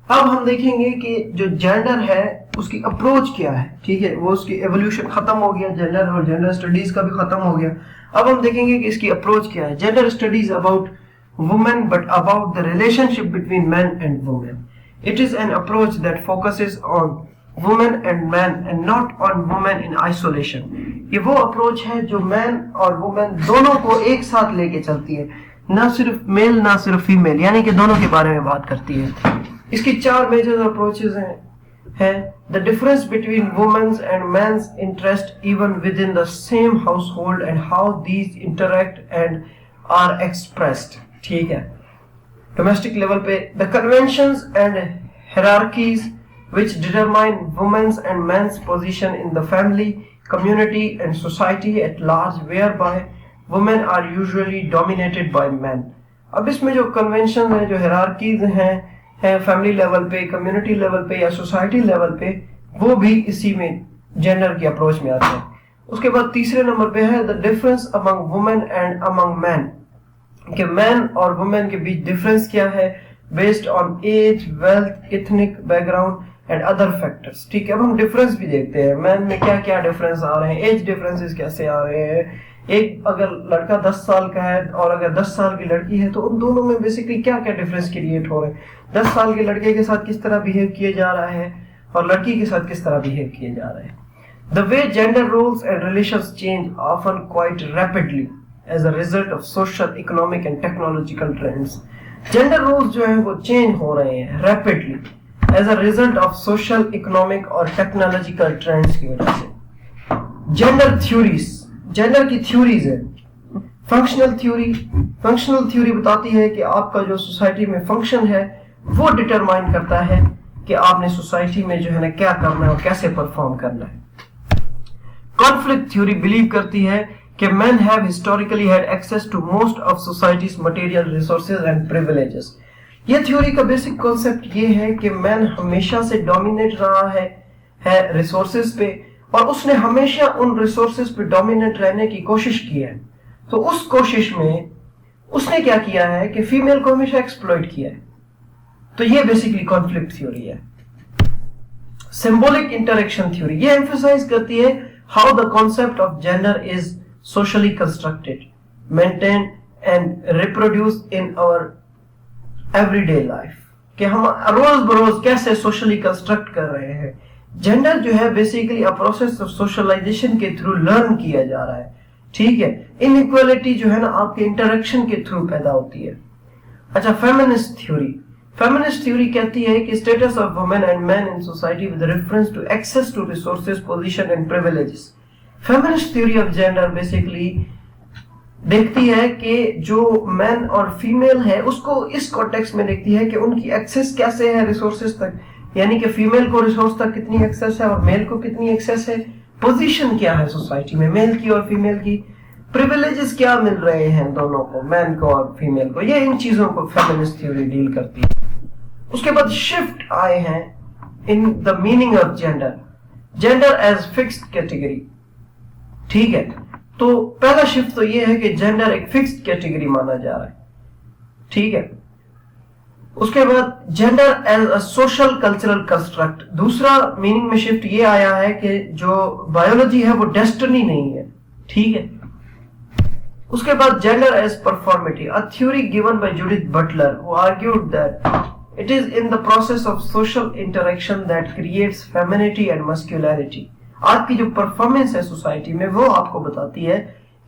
अब हम देखेंगे कि जो जेंडर है उसकी अप्रोच क्या है. ठीक है, वो उसकी एवोल्यूशन खत्म हो गया, जेंडर और जेंडर स्टडीज का भी खत्म हो गया. अब हम देखेंगे कि इसकी अप्रोच क्या है. Gender studies about women but about the relationship between men and women. It is an approach that focuses on women and men and not on women in isolation. ये वो अप्रोच है जो मैन और women दोनों को एक साथ लेके चलती है, ना सिर्फ मेल ना सिर्फ फीमेल, यानी कि दोनों के बारे में बात करती है. इसकी 4 मेजर अप्रोचेस हैं. The difference between women's and men's interest even within the same household and how these interact and are expressed. ठीक है, डोमेस्टिक लेवल पे the conventions and hierarchies which determine women's and men's position in the family, community and society at large, whereby women are usually dominated by men. اب اس میں جو convention ہے، جو hierarchies ہیں فیملی لیول پہ، community level پہ یا سوسائٹی لیول پہ، وہ بھی اسی میں جینڈر کی اپروچ میں آتے ہیں. اس کے بعد تیسرے نمبر پہ ہے the difference among women and among men, کہ مین اور وومن کے بیچ ڈفرنس کیا ہے based on age, wealth, ethnic background and other factors. ٹھیک ہے، اب ہم ڈفرنس بھی دیکھتے ہیں مین میں کیا کیا ڈفرنس آ رہے ہیں، ایج ڈفرنسز کیسے آ رہے ہیں. ایک اگر لڑکا 10 سال کا ہے اور اگر 10 سال کی لڑکی ہے تو ان دونوں میں بیسکلی کیا کیا ڈفرنس کریٹ ہو رہے ہیں. 10 سال کے لڑکے کے ساتھ کس طرح بہیو کیا جا رہا ہے اور لڑکی کے ساتھ کس طرح بہیو کیے جا رہے ہیں. The way gender roles and relations change often quite rapidly as a result of social, economic and technological trends. Gender roles جو ہیں وہ چینج ہو رہے ہیں rapidly as a result of social, economic اور technological trends کی وجہ سے. Gender theories, gender کی theories ہے. Functional theory بتاتی ہے کہ آپ کا جو سوسائٹی میں فنکشن ہے وہ ڈٹرمائن کرتا ہے کہ آپ نے سوسائٹی میں جو ہے نا کیا کرنا ہے اور کیسے پرفارم کرنا ہے. Conflict theory believe کرتی ہے کہ men have historically had access to most of society's material resources and privileges. یہ تھیوری کا بیسک کانسیپٹ یہ ہے کہ مین ہمیشہ سے ڈومینیٹ رہا ہے ریسورسز پہ، اور اس نے ہمیشہ ان ریسورسز پہ ڈومینیٹ رہنے کی کوشش کی ہے. تو اس کوشش میں اس نے کیا کیا ہے کہ فیمیل کو ہمیشہ ایکسپلوئٹ کیا ہے. تو یہ بیسکلی کانفلکٹ تھیوری ہے. سمبولک انٹریکشن تھیوری یہ ایمفیسائز کرتی ہے how the concept of gender is socially constructed, maintained and reproduced in our everyday life. کہ ہم روز بروز کیسے سوشلی کنسٹرکٹ کر رہے ہیں. جینڈر جو ہے basically a process of socialization کے تھرو لرن کیا جا رہا ہے. ٹھیک ہے، انیکوالٹی جو ہے نا آپ کے انٹریکشن کے تھرو پیدا ہوتی ہے. اچھا، فیمنسٹ تھیوری. Feminist theory کہتی ہے کہ status of women and men in society with reference to access to resources, position and privileges. Feminist theory of gender basically دیکھتی ہے کہ جو مین اور فیمیل ہے اس کو اس کانٹیکس میں دیکھتی ہے کہ ان کی ایکسیس کیسے ہے ریسورسز تک، یعنی کہ فیمیل کو ریسورس تک کتنی ایکسیس ہے اور میل کو کتنی ایکسیس ہے، پوزیشن کیا ہے سوسائٹی میں میل کی اور فیمیل کی، پریویلیجز کیا مل رہے ہیں دونوں کو، مین کو اور فیمیل کو. یہ ان چیزوں کو فیمنسٹ تھیوری ڈیل کرتی ہے. اس کے بعد شفٹ آئے ہیں in the meaning of gender, gender as fixed category. ٹھیک ہے، تو پہلا شفٹ تو یہ ہے کہ جینڈر ایک فکسڈ کیٹیگری مانا جا رہا ہے. ٹھیک ہے، اس کے بعد gender as a social cultural construct. دوسرا میننگ میں شفٹ یہ آیا ہے کہ جو بایولوجی ہے وہ ڈیسٹنی نہیں ہے. ٹھیک ہے، اس کے بعد gender as performativity, a theory given by Judith Butler who argued that it is in the process of social interaction that creates femininity and masculinity. آپ کی جو پرفارمنس ہے سوسائٹی میں وہ آپ کو بتاتی ہے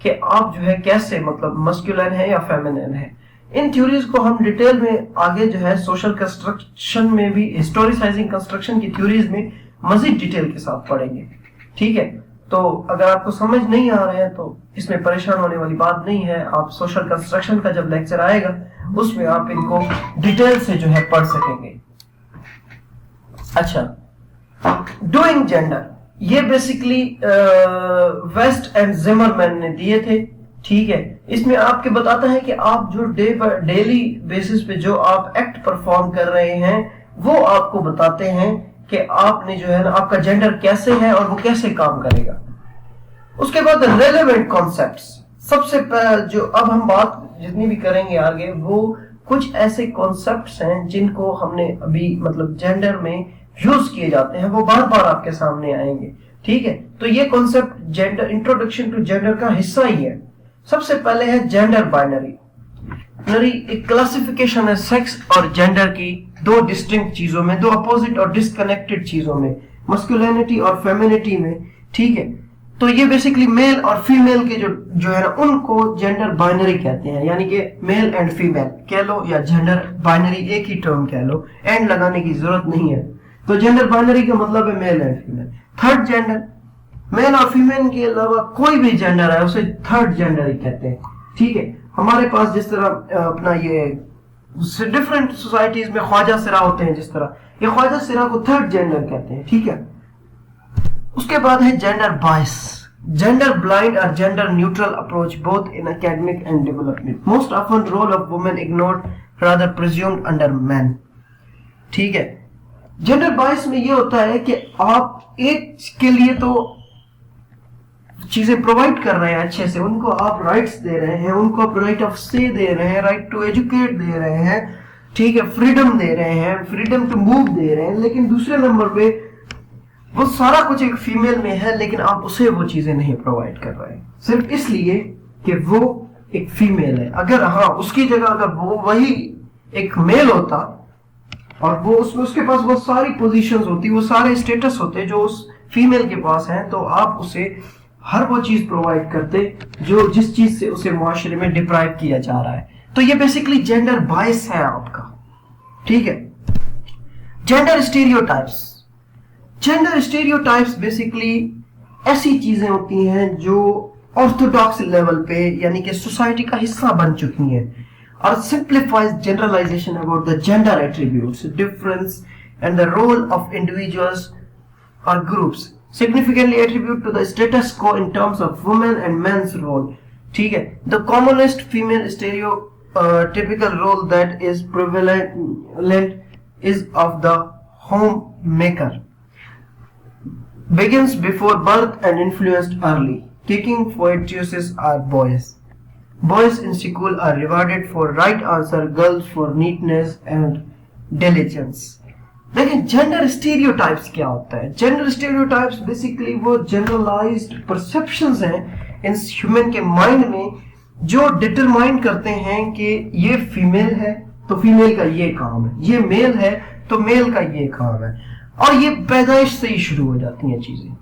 کہ آپ جو ہے کیسے مطلب مسکولین ہے یا فیمینین ہے. ان تھیوریز کو ہم ڈیٹیل میں آگے جو ہے سوشل کنسٹرکشن میں بھی، ہسٹوریسائزنگ کنسٹرکشن کی تھیوریز میں مزید ڈیٹیل کے ساتھ پڑھیں گے. ٹھیک ہے، تو اگر آپ کو سمجھ نہیں آ رہے ہیں تو اس میں پریشان ہونے والی بات نہیں ہے. آپ سوشل کنسٹرکشن کا جب لیکچر آئے گا اس میں آپ ان کو ڈیٹیل سے جو ہے پڑھ سکیں گے. اچھا، ڈوئنگ جینڈر یہ بیسکلی ویسٹ اینڈ زمر مین نے دیے تھے. ٹھیک ہے، اس میں آپ کے بتاتا ہے کہ آپ جو ڈیلی بیسس پہ جو آپ ایکٹ پرفارم کر رہے ہیں وہ آپ کو بتاتے ہیں کہ آپ نے جو ہے نا آپ کا جینڈر کیسے ہے اور وہ کیسے کام کرے گا. اس کے بعد ریلیونٹ کانسیپٹس. سب سے جو اب ہم بات جتنی بھی کریں گے آگے وہ کچھ ایسے کانسیپٹس ہیں جن کو ہم نے ابھی مطلب جینڈر میں یوز کیے جاتے ہیں، وہ بار بار آپ کے سامنے آئیں گے. ٹھیک ہے، تو یہ concept gender, introduction to gender کا حصہ ہی ہے. سب سے پہلے ہے جینڈر بائنری. ایک کلاسیفیکیشن ہے سیکس اور جینڈر کی دو ڈسٹنکٹ چیزوں میں، دو اپوزٹ اور ڈسکنیکٹڈ چیزوں میں، مسکولینٹی اور فیمینٹی میں. ٹھیک ہے، تو یہ بیسکلی میل اور فیمیل کے جو ہے نا ان کو جینڈر بائنری کہتے ہیں، یعنی کہ میل اینڈ فیمیل کہہ لو یا جینڈر بائنری ایک ہی ٹرم کہہ لو، اینڈ لگانے کی ضرورت نہیں ہے. تو جینڈر بائنری کا مطلب ہے male and female. Third gender, male اور فیمیل کے علاوہ کوئی بھی جینڈر ہے اسے تھرڈ جینڈر ہی کہتے ہیں. ٹھیک ہے، ہمارے پاس جس طرح اپنا یہ ڈفرینٹ سوسائٹیز میں خواجہ سرا ہوتے ہیں، جس طرح یہ خواجہ سرا کو تھرڈ جینڈر کہتے ہیں. ٹھیک ہے، اس کے بعد ہے gender bias. gender blind or gender neutral approach both in academic and development. Most often role of women ignored, rather presumed under men. ठीक है, जेंडर बायस में ये होता है कि आप एक के लिए तो चीजें प्रोवाइड कर रहे हैं अच्छे से, उनको आप राइट्स दे रहे हैं, उनको आप राइट ऑफ स्टे दे रहे हैं, राइट टू एजुकेट दे रहे हैं, ठीक है, फ्रीडम दे रहे हैं, फ्रीडम टू मूव दे रहे हैं, लेकिन दूसरे नंबर पे वो सारा कुछ एक फीमेल में है, लेकिन आप उसे वो चीजें नहीं प्रोवाइड कर रहे हैं सिर्फ इसलिए कि वो एक फीमेल है। अगर हाँ उसकी जगह अगर वो वही एक मेल होता और वो उसके पास वो सारी पोजीशंस होती, वो सारे स्टेटस होते जो उस फीमेल के पास हैं, तो आप उसे हर वो चीज प्रोवाइड करते जो जिस चीज से उसे मुआशरे में डिप्राइव किया जा रहा है। तो ये बेसिकली जेंडर बायस है आपका, ठीक है। Gender stereotypes, gender stereotypes basically ऐसी चीजें होती हैं जो ऑर्थोडॉक्स लेवल पे यानी कि सोसाइटी का हिस्सा बन चुकी हैं और simplifies generalization about the gender attributes, difference and the role of individuals or groups, significantly attribute to the status quo in terms of women and men's role, ठीक है। The commonest female stereotypical role that is prevalent is of the homemaker, begins before birth and influenced early. Kicking fetuses are boys. Boys in school are rewarded for right answer, girls for neatness and diligence. लेकिन gender stereotypes क्या होता है? Gender stereotypes basically वो generalised perceptions हैं in human के mind में जो determine करते हैं कि ये फीमेल है तो फीमेल का ये काम है, ये मेल है तो मेल का ये काम है, और ये पैदाइश से ही शुरू हो जाती हैं चीजें,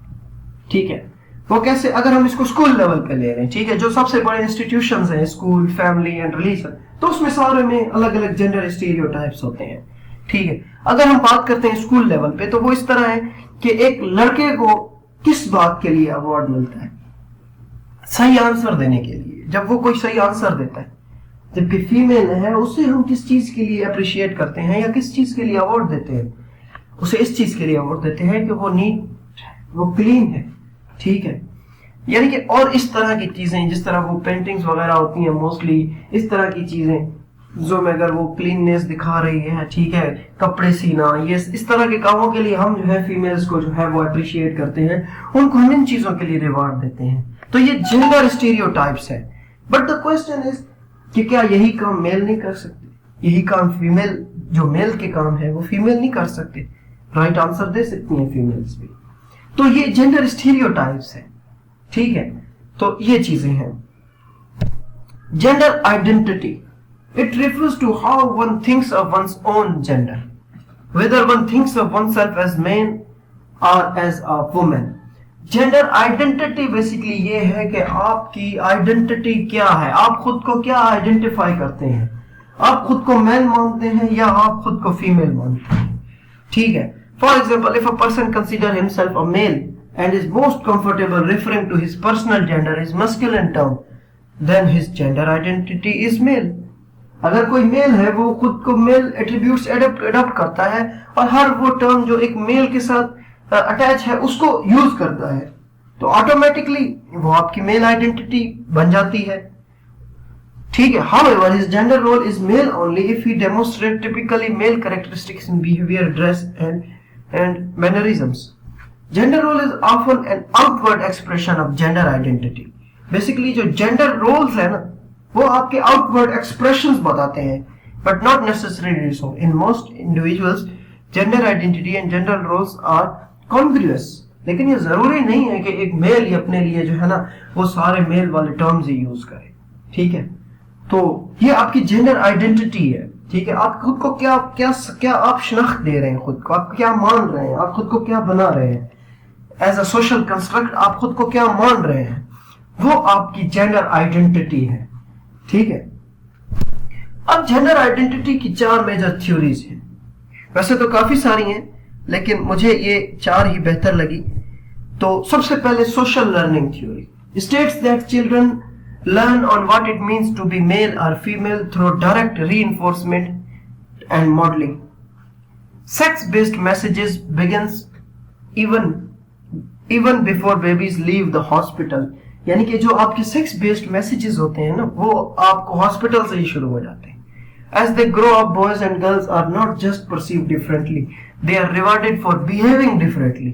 ठीक है। वो कैसे? अगर हम इसको स्कूल लेवल पे ले रहे हैं, ठीक है, जो सबसे बड़े इंस्टीट्यूशंस हैं, स्कूल, फैमिली एंड रिलीजन, तो उसमें सारे में अलग अलग जेंडर स्टीरियोटाइप्स होते हैं, ठीक है। अगर हम बात करते हैं स्कूल लेवल पे तो वो इस तरह है कि एक लड़के को किस बात के लिए अवार्ड मिलता है? सही आंसर देने के लिए, जब वो कोई सही आंसर देता है। जबकि फीमेल है उसे हम किस चीज के लिए अप्रिशिएट करते हैं या किस चीज के लिए अवार्ड देते हैं? उसे इस चीज के लिए अवार्ड देते हैं कि वो नीट, वो क्लीन है, ठीक है। यानी कि और इस तरह की चीजें, जिस तरह वो पेंटिंग्स वगैरह होती हैं मोस्टली, इस तरह की चीजें जो में अगर वो क्लीननेस दिखा रही है, ठीक है, कपड़े सीना, ये इस तरह के कामों के लिए हम जो है फीमेल्स को जो है वो अप्रिशिएट करते हैं, उनको हम इन चीजों के लिए रिवार्ड देते हैं। तो ये जेंडर स्टीरियोटाइप्स है। बट द क्वेश्चन इज कि क्या यही काम मेल नहीं कर सकते? यही काम फीमेल, जो मेल के काम है वो फीमेल नहीं कर सकते? राइट आंसर दे सकती हैं फीमेल्स भी। तो ये जेंडर स्टीरियोटाइप्स है, ठीक है। तो ये चीजें हैं। Gender identity, it refers to how one thinks of one's own gender, whether one thinks of oneself as man or as a woman. Gender identity basically ये है कि आपकी आइडेंटिटी क्या है, आप खुद को क्या आइडेंटिफाई करते हैं, आप खुद को मेल मानते हैं या आप खुद को फीमेल मानते हैं, ठीक है। For example, if a person consider himself a male and is most comfortable referring to his personal gender as masculine term, then his gender identity is male. अगर कोई मेल है वो खुद को मेल एट्रीब्यूट्स अडॉप्ट करता है और हर वो टर्म जो एक मेल के साथ अटैच है उसको यूज करता है, तो ऑटोमेटिकली वो आपकी मेल आइडेंटिटी बन जाती है, ठीक है। However, his gender role is male only if he demonstrates typically male characteristics in behavior, dress and mannerisms. Gender role is often an outward expression of gender identity. Basically जो gender roles है ना वो आपके outward expressions बताते हैं, but not necessarily so. In most individuals, gender identity and gender roles are congruous. लेकिन ये जरूरी नहीं है कि एक मेल ही अपने लिए जो है ना वो सारे मेल वाले टर्म्स ही यूज करे, ठीक है। तो ये आपकी जेंडर आइडेंटिटी है, ठीक है। आप खुद को क्या क्या क्या आप शनाख्त दे रहे हैं, खुद को आप क्या मान रहे हैं, आप खुद को क्या बना रहे हैं एज अ सोशल कंस्ट्रक्ट, आप खुद को क्या मान रहे हैं, वो आपकी जेंडर आइडेंटिटी है, ठीक है। अब जेंडर आइडेंटिटी की 4 मेजर थ्योरीज हैं, वैसे तो काफी सारी हैं लेकिन मुझे ये 4 ही बेहतर लगी। तो सबसे पहले social learning theory states that children learn on what it means to be male or female through direct reinforcement and modeling. Sex-based messages begins even even before babies leave the hospital. यानी कि जो आपके sex based messages होते हैं ना, वो आपको hospital से ही शुरू हो जाते हैं. As they grow up, boys and girls are not just perceived differently, they are rewarded for behaving differently.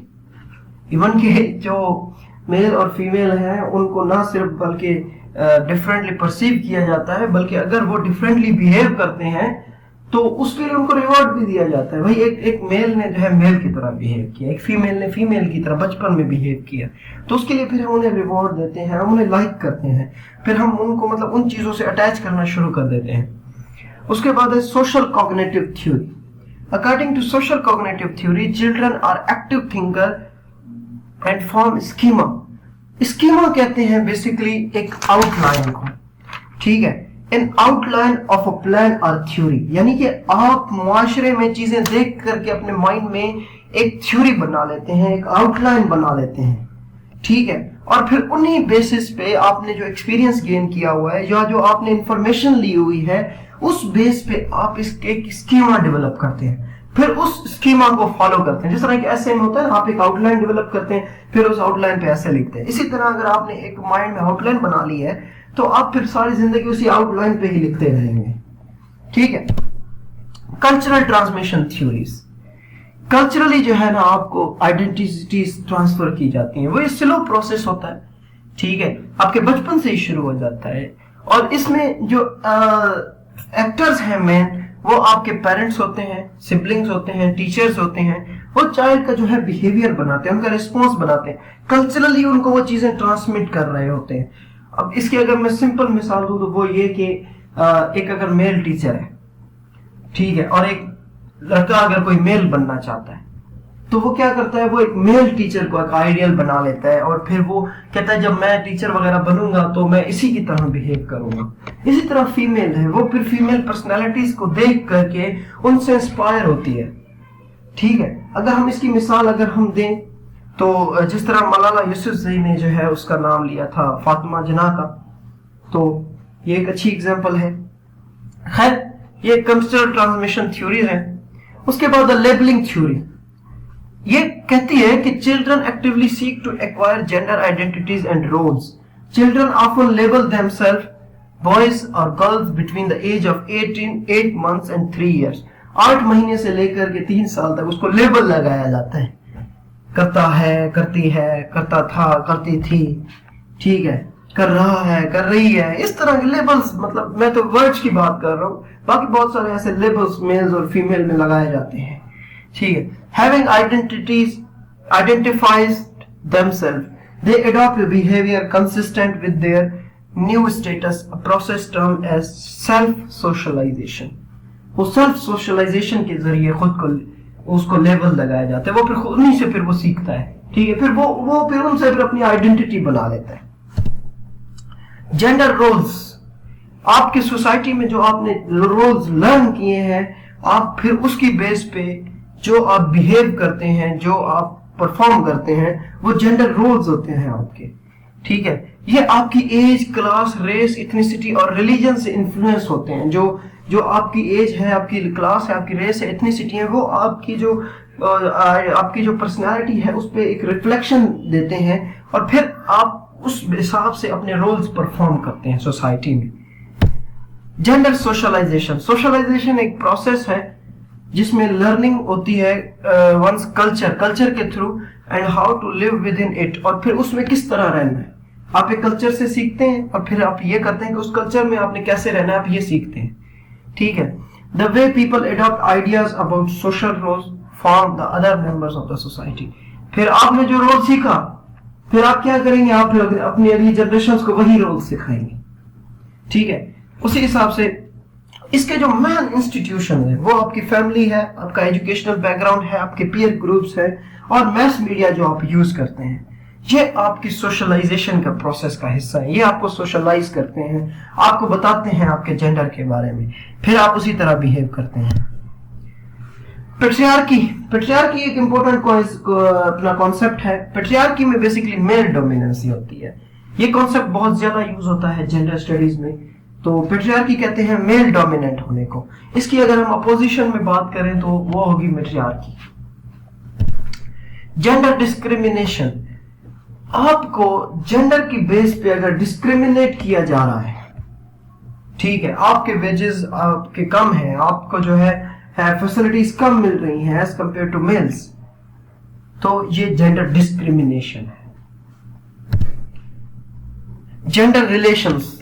Even के जो मेल और फीमेल हैं उनको ना सिर्फ बल्कि डिफरेंटली परसीव किया जाता है, बल्कि अगर वो डिफरेंटली बिहेव करते हैं तो उसके लिए उनको रिवॉर्ड भी दिया जाता है. भाई एक मेल ने जो है मेल की तरह बिहेव किया, एक फीमेल ने फीमेल की तरह बचपन में बिहेव किया, तो उसके लिए फिर हम उन्हें रिवॉर्ड देते हैं, हम उन्हें लाइक करते हैं, फिर हम उनको मतलब उन चीजों से अटैच करना शुरू कर देते हैं. उसके बाद है social cognitive theory. According to social cognitive theory, children are active thinker and form schema. Schema कहते हैं बेसिकली एक आउटलाइन को, ठीक है, an outline of a plan और थ्योरी. यानी कि आप मुआशरे में चीजें देख करके अपने माइंड में एक थ्योरी बना लेते हैं, एक आउटलाइन बना लेते हैं, ठीक है, और फिर उन्हीं बेसिस पे आपने जो एक्सपीरियंस गेन किया हुआ है या जो आपने इंफॉर्मेशन ली हुई है, उस बेस पे आप इसके एक स्कीमा डेवलप करते हैं, फिर उस स्कीमा को फॉलो करते हैं. जिस तरह के ऐसे में होता है, आप एक आउटलाइन डेवलप करते हैं, फिर उस आउटलाइन पे ऐसे लिखते हैं. इसी तरह अगर आपने एक माइंड में आउटलाइन बना ली है तो आप फिर सारी जिंदगी उसी आउटलाइन पे ही लिखते रहेंगे, ठीक है. Cultural transmission theories. कल्चरली जो है ना आपको आइडेंटिटीज ट्रांसफर की जाती हैं. वो ये स्लो प्रोसेस होता है, ठीक है, आपके बचपन से ही शुरू हो जाता है. और इसमें जो एक्टर्स हैं मेन, वो आपके पेरेंट्स होते हैं, सिबलिंग्स होते हैं, टीचर्स होते हैं. वो चाइल्ड का जो है बिहेवियर बनाते हैं, उनका रिस्पॉन्स बनाते हैं, कल्चरली उनको वो चीजें ट्रांसमिट कर रहे होते हैं. अब इसकी अगर मैं सिंपल मिसाल दूं तो वो ये कि एक अगर मेल टीचर है, ठीक है, और एक लड़का अगर कोई मेल बनना चाहता है, तो वो क्या करता है, वो एक मेल टीचर को एक आइडियल बना लेता है और फिर वो कहता है जब मैं टीचर वगैरह बनूंगा तो मैं इसी की तरह बिहेव करूंगा. इसी तरह फीमेल है, वो फिर फीमेल पर्सनैलिटीज को देख करके उनसे इंस्पायर होती है, ठीक है. अगर हम इसकी मिसाल अगर हम दें तो जिस तरह मलाला यूसुफजई ने जो है उसका नाम लिया था फातिमा जिन्ना का, तो ये एक अच्छी एग्जांपल है. खैर, ये कल्चरल ट्रांसमिशन थ्योरी है. उसके बाद लेबलिंग थ्योरी. ये कहती है कि children actively seek to acquire gender identities and roles. Children often label themselves boys और girls between the age of 8 months and 3 years. 8 महीने से लेकर के 3 साल तक उसको लेबल लगाया जाता है, करता है, करती है, करता था, करती थी, ठीक है, कर रहा है, कर रही है. इस तरह के लेबल्स, मतलब मैं तो वर्ड्स की बात कर रहा हूँ, बाकी बहुत सारे ऐसे लेबल्स मेल्स और फीमेल में लगाए जाते हैं, ठीक है. Having identifies themselves, they adopt a behavior consistent with their new status, a process termed as self-socialization. वो सेल्फ सोशलाइजेशन के जरिए खुद को उसको लेबल लगाया जाता है, वो फिर उन्हीं से फिर वो सीखता है, ठीक है, फिर वो फिर उनसे फिर अपनी आइडेंटिटी बना लेता है. Gender roles. आपकी सोसाइटी में जो आपने रोल्स लर्न किए हैं, आप फिर उसकी बेस पे जो आप बिहेव करते हैं, जो आप परफॉर्म करते हैं, वो जेंडर रोल्स होते हैं आपके, ठीक है. ये आपकी एज, क्लास, रेस, इथनिसिटी और रिलीजन से इन्फ्लुएंस होते हैं. जो आपकी एज है, आपकी क्लास है, आपकी रेस है, इथनिसिटी है, वो आपकी जो पर्सनालिटी है उस पर एक रिफ्लेक्शन देते हैं और फिर आप उस हिसाब से अपने रोल्स परफॉर्म करते हैं सोसाइटी में. Gender socialization. सोशलाइजेशन एक प्रोसेस है जिसमें लर्निंग होती है वंस कल्चर के through and how to live within it, और फिर उसमें किस तरह रहना है. आप एक कल्चर से सीखते हैं और फिर आप ये करते हैं कि उस कल्चर में आपने कैसे रहना है, आप ये सीखते हैं, ठीक है. The way people adopt ideas about social roles form the other members of the society. फिर आपने जो रोल सीखा, फिर आप क्या करेंगे, आप फिर अपनी अगली जनरेशन को वही रोल सिखाएंगे, ठीक है. उसी हिसाब से इसके जो मेन इंस्टीट्यूशन है वो आपकी फैमिली है, आपका एजुकेशनल बैकग्राउंड है, आपके पीयर ग्रुप्स है और मैस मीडिया जो आप यूज करते हैं. ये आपकी सोशलाइजेशन का प्रोसेस का हिस्सा है. ये आपको सोशलाइज करते हैं, आपको बताते हैं आपके जेंडर के बारे में, फिर आप उसी तरह बिहेव करते हैं. पेट्रियार्की एक इंपॉर्टेंट अपना कॉन्सेप्ट है. पेट्रियार्की में बेसिकली मेल डोमिनेंसी होती है. ये कॉन्सेप्ट बहुत ज्यादा यूज होता है जेंडर स्टडीज में. तो पेट्रियार्की कहते हैं मेल डोमिनेंट होने को. इसकी अगर हम अपोजिशन में बात करें तो वो होगी मैट्रियार्की. Gender discrimination. آپ کو جینڈر کی بیس پہ اگر ڈسکریمنیٹ کیا جا رہا ہے، ٹھیک ہے، آپ کے ویجز آپ کے کم ہیں، آپ کو جو ہے فیسلٹیز کم مل رہی ہیں ایز کمپیئر ٹو میلز، تو یہ جینڈر ڈسکریمنیشن ہے. Gender relations,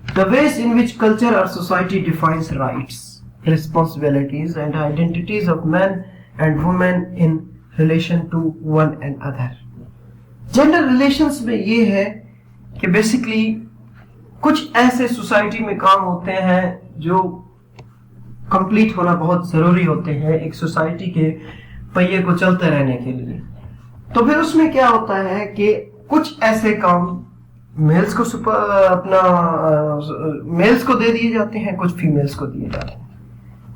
the ways in which culture or society defines rights, responsibilities and identities of men and women in relation to one another. Gender relations میں یہ ہے کہ basically کچھ ایسے society میں کام ہوتے ہیں جو کمپلیٹ ہونا بہت ضروری ہوتے ہیں ایک سوسائٹی کے پہیے کو چلتے رہنے کے لیے. تو پھر اس میں کیا ہوتا ہے کہ کچھ ایسے کام میلز کو میلز کو دے دیے جاتے ہیں، کچھ فیمیلز کو دیے جاتے ہیں.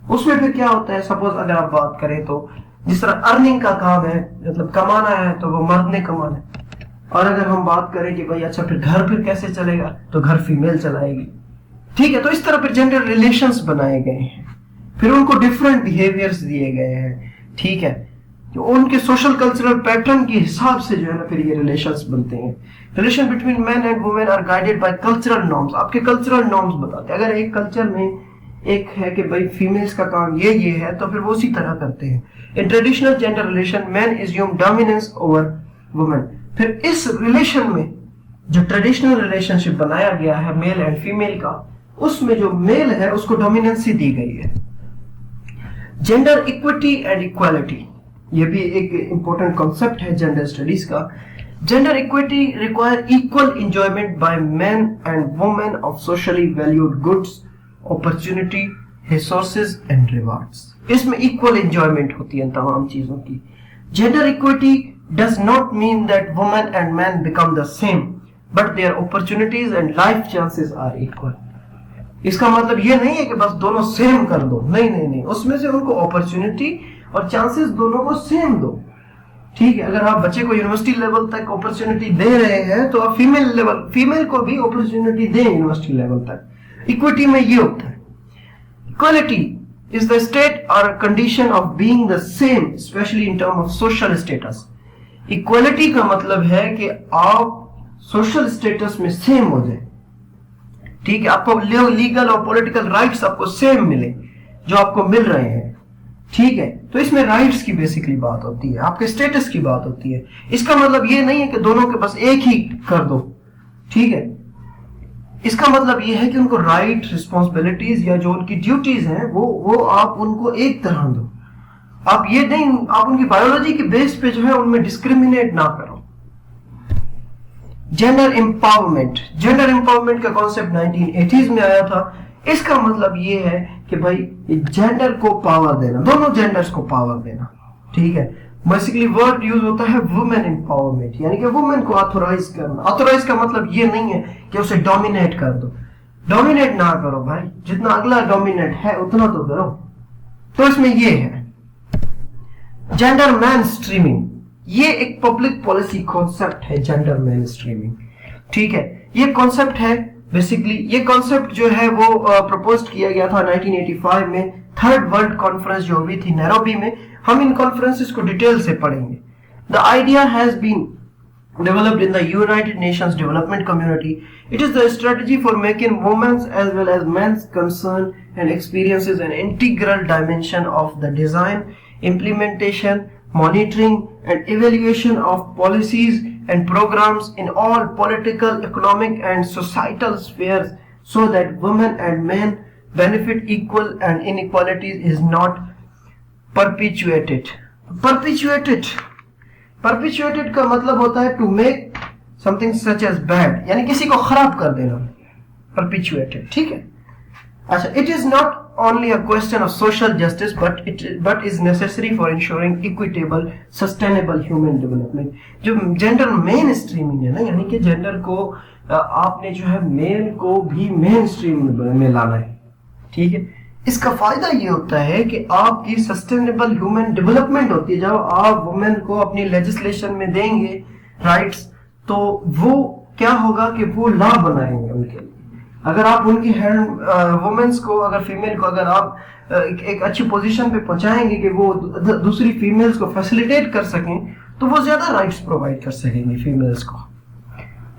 اس میں پھر کیا ہوتا ہے، سپوز اگر آپ بات کریں تو جس طرح ارننگ کا کام ہے، مطلب کمانا ہے تو وہ مرد نے کمانا ہے، اور اگر ہم بات کریں کہ بھائی اچھا پھر گھر پھر کیسے چلے گا تو گھر فیمیل چلائے گی، ٹھیک ہے. تو اس طرح پھر جینڈر ریلیشنز بنائے گئے ہیں، پھر ان کو ڈفرینٹ بیہیویئرز دیے گئے ہیں، ٹھیک ہے، ان کے سوشل کلچرل پیٹرن کے حساب سے جو ہے نا پھر یہ ریلیشنز بنتے ہیں. Relation between men and women are guided by cultural norms. آپ کے کلچرل نارمز بتاتے ہیں. اگر ایک کلچر میں ایک ہے کہ بھائی فیمیلز کا کام یہ ہے تو پھر وہ اسی طرح کرتے ہیں. In traditional gender relation men assume dominance over women. پھر اس ریلیشن میں جو ٹریڈیشنل ریلیشن شپ بنایا گیا ہے میل اینڈ فیمیل کا، اس میں جو میل ہے اس کو ڈومیننسی دی گئی ہے. جینڈر اکویٹی اینڈ اکوالٹی، یہ بھی ایک امپورٹنٹ کانسیپٹ ہے جینڈر اسٹڈیز کا. Gender equity require equal enjoyment by men and women of socially valued goods, opportunity, resources and rewards. اس میں equal enjoyment ہوتی ہے تمام چیزوں کی. Gender equity does not mean that women and men become the same, but their opportunities and life chances are equal. اس کا مطلب یہ نہیں ہے کہ بس دونوں سیم کر دو، نہیں، اس میں سے ان کو اپرچونٹی اور چانسز دونوں کو سیم دو، ٹھیک ہے. اگر آپ بچے کو یونیورسٹی لیول تک اپرچونٹی دے رہے ہیں تو آپ فیمیل کو بھی اپرچونٹی دیں یونیورسٹی لیول تک. اکویٹی میں یہ ہوتا ہے. Equality is the state or condition of being the same, especially in terms of social status. Equality کا مطلب ہے کہ آپ social status میں same ہو جائیں، ٹھیک ہے، آپ کو لیگل اور پولیٹیکل رائٹس آپ کو سیم ملے جو آپ کو مل رہے ہیں، ٹھیک ہے. تو اس میں رائٹس کی بیسکلی بات ہوتی ہے، آپ کے اسٹیٹس کی بات ہوتی ہے. اس کا مطلب یہ نہیں ہے کہ دونوں کے بس ایک ہی کر دو، ٹھیک ہے. اس کا مطلب یہ ہے کہ ان کو رائٹ، رسپانسبلٹیز یا جو ان کی ڈیوٹیز ہیں وہ آپ ان کو ایک طرح دو. آپ یہ نہیں، آپ ان کی بایولوجی کے بیس پہ جو ہے ان میں ڈسکریمنیٹ نہ کرو. جینڈر امپاورمنٹ، جینڈر امپاورمنٹ کا کانسیپٹ 1980s میں آیا تھا. اس کا مطلب یہ ہے کہ بھائی جینڈر کو پاور دینا، دونوں جینڈرز کو پاور دینا، ٹھیک ہے. بیسیکلی ورڈ یوز ہوتا ہے وومن امپاورمنٹ، یعنی کہ وومن کو آتھورائز کرنا. آتھورائز کا مطلب یہ نہیں ہے کہ اسے ڈومینیٹ کر دو، ڈومینیٹ نہ کرو بھائی، جتنا اگلا ڈومینیٹ ہے اتنا تو کرو. تو اس میں یہ ہے جینڈر مین اسٹریمنگ، یہ ایک پبلک پالیسی کانسیپٹ ہے جینڈر مین اسٹریمنگ، ٹھیک ہے. یہ کانسیپٹ ہے بیسیکلی، یہ کانسیپٹ جو ہے وہ پروپوزڈ کیا گیا تھا 1985 میں، تھرڈ ورلڈ کانفرنس جو ہوئی تھی نیروبی میں. ہم ان کانفرنسز کو ڈیٹیل سے پڑھیں گے. The idea has been developed in the United Nations Development Community. It is the strategy for making women's as well as men's concern and experiences an integral dimension of the design, implementation, monitoring and evaluation of policies and programs in all political, economic and societal spheres so that women and men benefit equal and inequality is not perpetuated. Perpetuated کا مطلب ہوتا ہے to make something such as bad، یعنی کسی کو خراب کر دینا، perpetuated، ٹھیک ہے. اچھا، it is not only a question of social justice but is necessary for ensuring equitable, sustainable human development. جو جینڈر مین اسٹریمنگ ہے نا، یعنی کہ جینڈر کو آپ نے جو ہے میل کو بھی مین اسٹریم میں لانا ہے، ٹھیک ہے. اس کا فائدہ یہ ہوتا ہے کہ آپ کی سسٹینیبل ہیومن ڈیولپمنٹ ہوتی ہے. جب آپ وومن کو اپنی لیجسلیشن میں دیں گے رائٹس، تو وہ کیا ہوگا کہ وہ لا بنائیں گے ان کے لیے. اگر آپ ان کی وومنس کو، اگر فیمیل کو اگر آپ ایک اچھی پوزیشن پہ پہنچائیں گے کہ وہ دوسری فیمیلز کو فیسیلیٹیٹ کر سکیں، तो वो ज्यादा राइट्स प्रोवाइड कर सकेंगे फीमेल्स को।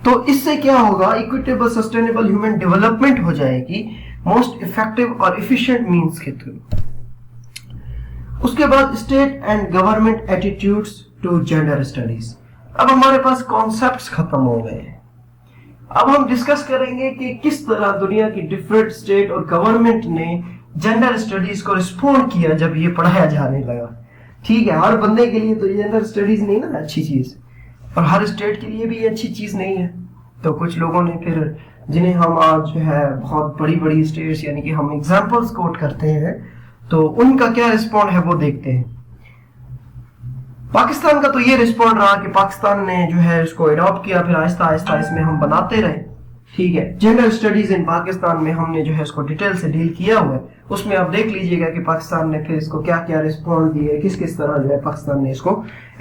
तो इससे क्या होगा, इक्विटेबल सस्टेनेबल ह्यूमन डेवलपमेंट हो जाएगी मोस्ट इफेक्टिव और एफिशिएंट मींस के थ्रू। उसके बाद state and government attitudes to gender studies. अब हमारे पास कॉन्सेप्ट्स खत्म हो गए हैं। अब हम डिस्कस करेंगे कि किस तरह दुनिया की डिफरेंट स्टेट और गवर्नमेंट ने जेंडर स्टडीज को रिस्पॉन्ड किया जब ये पढ़ाया जाने लगा। ठीक है, हर बंदे के लिए तो जेंडर स्टडीज नहीं ना अच्छी चीज, और हर स्टेट के लिए भी ये अच्छी चीज नहीं है। तो कुछ लोगों ने फिर, जिन्हें हम आज जो है बहुत बड़ी बड़ी स्टेट्स यानी कि हम एग्जांपल्स कोट करते हैं, तो उनका क्या रिस्पॉन्ड है वो देखते हैं। पाकिस्तान का तो ये रिस्पॉन्ड रहा कि पाकिस्तान ने जो है इसको अडॉप्ट किया, फिर आहिस्ता आहिस्ता इसमें हम बनाते रहे। ठीक है, जेंडर स्टडीज इन पाकिस्तान में हमने जो है इसको डिटेल से डील किया हुआ है, उसमें आप देख लीजिएगा कि पाकिस्तान ने फिर इसको क्या क्या रिस्पॉन्ड दिए, किस किस तरह जो है पाकिस्तान ने इसको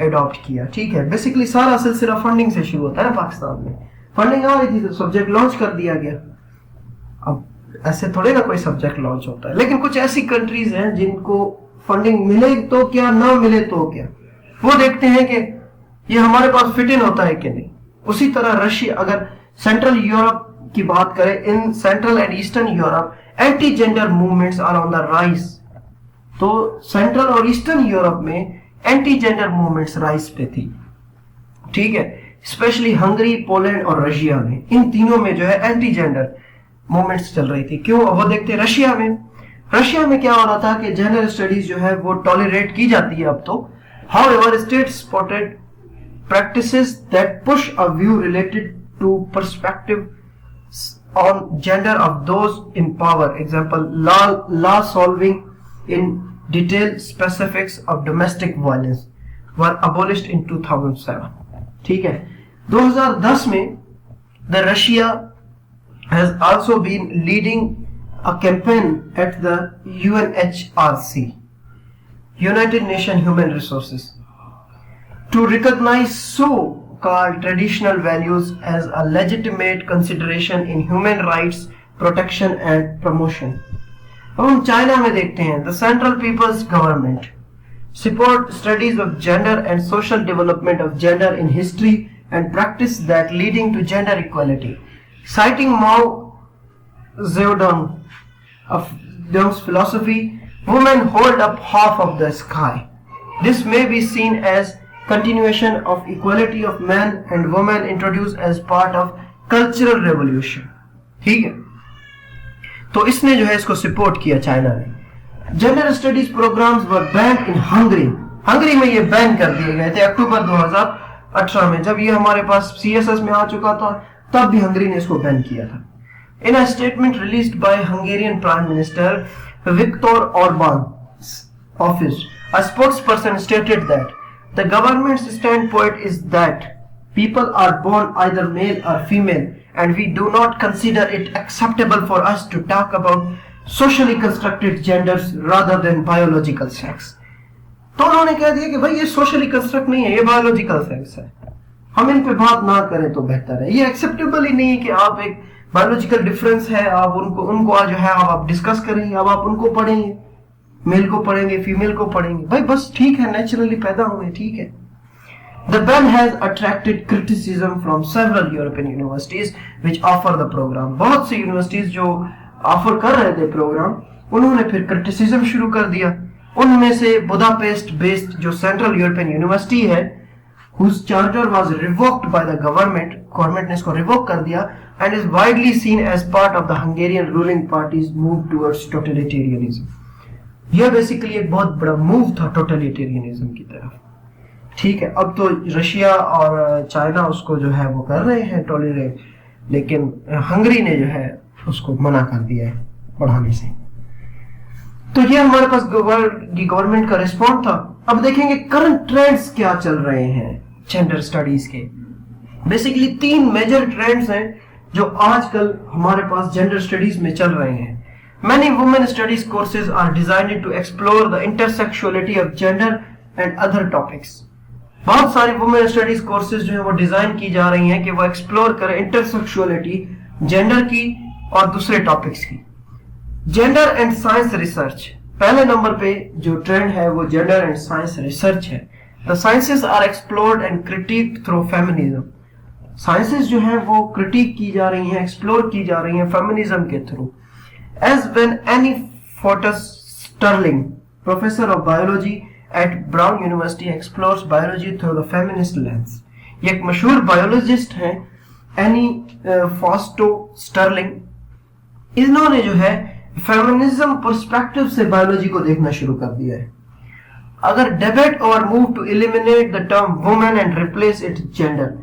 अडॉप्ट किया। ठीक है, बेसिकली सारा सिलसिला फंडिंग से शुरू होता है। पाकिस्तान में फंडिंग आ रही थी तो सब्जेक्ट लॉन्च कर दिया गया। अब ऐसे थोड़े ना कोई सब्जेक्ट लॉन्च होता है, लेकिन कुछ ऐसी कंट्रीज हैं जिनको फंडिंग मिले तो क्या, ना मिले तो क्या, वो देखते हैं कि ये हमारे पास फिट इन होता है कि नहीं। उसी तरह रशिया, अगर सेंट्रल यूरोप की बात करें, in central and eastern Europe anti gender movements are on the rise. तो सेंट्रल और ईस्टर्न यूरोप में एंटी जेंडर मूवमेंट्स राइज पे थी। ठीक है, स्पेशली हंगरी, पोलैंड और रशिया में, इन तीनों में जो है एंटी जेंडर मूवमेंट्स चल रही थी। क्यों? वो देखते हैं रशिया में क्या हो रहा था कि जेंडर स्टडीज जो है वो टॉलरेट की जाती है अब तो। However, states spotted practices that push a view related to perspective on gender of those in power. Example, law solving in detailed specifics of domestic violence were abolished in 2007. ठीक है, 2010 में the Russia has also been leading a campaign at the UNHRC, United Nations Human Resources, to recognize so-called traditional values as a legitimate consideration in human rights protection and promotion. अब हम China में देखते हैं, the Central People's Government support studies of gender and social development of gender in history and practice that leading to gender equality. Citing Mao Zedong's philosophy, women hold up half of the sky. This may be seen as continuation of equality of men and women introduced as part of cultural revolution. ठीक है, तो इसने जो है इसको support किया China ने। Gender studies programs were ban in Hungary में ये बैन कर दिए गए थे अक्टूबर 2018 में। जब ये हमारे पास CSS में आ चुका था तब भी हंगरी ने इसको बैन किया था। In a statement released by Hungarian prime minister Viktor Orban's office, a spokesperson stated that the government's standpoint is that people are born either male or female, and we do not consider it acceptable for us to talk about socially constructed genders rather than biological sex. तो उन्होंने कह दिया कि भाई ये socially construct नहीं है, ये biological sex है, हम इन पे बात ना करें तो बेहतर है। ये एक्सेप्टेबल ही नहीं है कि आप एक बायोलॉजिकल डिफरेंस है, आप उनको जो है आप डिस्कस करेंगे, अब आप उनको पढ़ेंगे, मेल को पढ़ेंगे, फीमेल को पढ़ेंगे, भाई बस ठीक है, नेचुरली पैदा हुए, ठीक है। The ban has attracted criticism from several European universities which offer the program. बहुत सी यूनिवर्सिटीज जो ऑफर कर रहे थे प्रोग्राम, उन्होंने फिर क्रिटिसिज्म शुरू कर दिया। उनमें से बुदापेस्ट बेस्ड जो सेंट्रल यूरोपियन यूनिवर्सिटी है, whose charter was revoked by the government ने इसको रिवोक कर दिया, and is widely seen as part of the Hungarian ruling party's move towards totalitarianism. यह बेसिकली एक बहुत बड़ा मूव था टोटलिटेरियनिज्म की तरफ। ठीक है, अब तो रशिया और चाइना उसको जो है वो कर रहे हैं टॉलरेट, लेकिन हंगरी ने जो है उसको मना कर दिया है बढ़ाने से। तो ये हमारे पास गवर्नमेंट का रिस्पॉन्स था। अब देखेंगे करंट ट्रेंड्स क्या चल रहे हैं जेंडर स्टडीज के। बेसिकली 3 मेजर ट्रेंड्स हैं जो आजकल हमारे पास जेंडर स्टडीज में चल रहे हैं। Many women studies courses are designed to explore the intersexuality of gender and other topics. बहुत सारी वुमेन स्टडीज कोर्सेज जो है वो डिजाइन की जा रही हैं कि वो एक्सप्लोर करें इंटरसेक्सुअलिटी, जेंडर की और दूसरे टॉपिक्स की। जेंडर एंड साइंस रिसर्च, पहले नंबर पे जो ट्रेंड है वो जेंडर एंड साइंस रिसर्च है। The sciences are explored and critiqued through feminism. Sciences जो है वो क्रिटिक की जा रही हैं, एक्सप्लोर की जा रही हैं फेमिनिज्म के through. As when Annie Fortas Sterling, professor of biology at Brown University, explores biology through the feminist lens. ये एक मशहूर बायोलॉजिस्ट हैं एनी फॉस्टो स्टर्लिंग. इन्होंने जो है फेमिनिज्म पर्सपेक्टिव से बायोलॉजी को देखना शुरू कर दिया है. अगर डिबेट और move to eliminate the term women and replace it gender.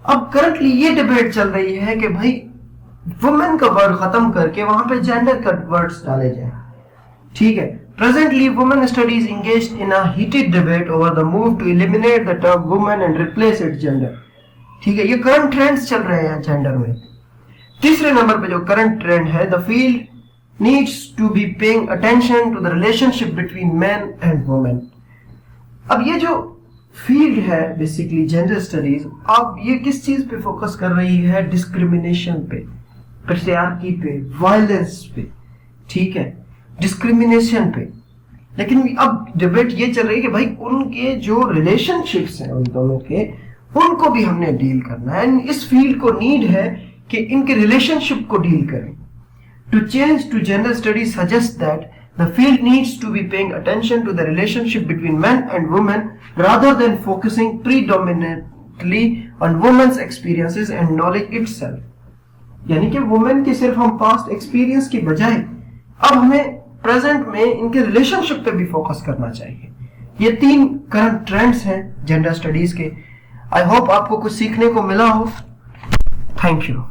अब करंटली ये डिबेट चल रही है कि भाई वुमेन का वर्ड खत्म करके वहां पे जेंडर का वर्ड्स डाले जाए. ठीक है. Presently, women studies engaged in a heated debate over the move to eliminate the term woman and replace its gender. ठीक है, ये करंट ट्रेंड्स चल रहे हैं जेंडर में. तीसरे नंबर पे जो करंट ट्रेंड है, the field needs to be paying attention to the relationship between men and women. अब ये जो फील्ड है बेसिकली जेंडर स्टडीज, अब ये किस चीज पे फोकस कर रही है? डिस्क्रिमिनेशन पे, पैट्रियार्की पे, वायलेंस पे. ठीक है, डिस्क्रिमिनेशन पे. लेकिन अब डिबेट ये चल रही है कि भाई उनके जो रिलेशनशिप्स हैं उन दोनों के, उनको भी हमने डील करना है. इस फील्ड को नीड है कि इनके रिलेशनशिप को डील करें. To change to gender studies suggest that the field needs to be paying attention to the relationship between men and women rather than focusing predominantly on women's experiences and knowledge itself. यानी कि women के सिर्फ हम past experience की बजाय अब हमें present में इनके रिलेशनशिप पे भी फोकस करना चाहिए. ये 3 करंट ट्रेंड्स हैं जेंडर स्टडीज के. आई होप आपको कुछ सीखने को मिला हो. Thank you.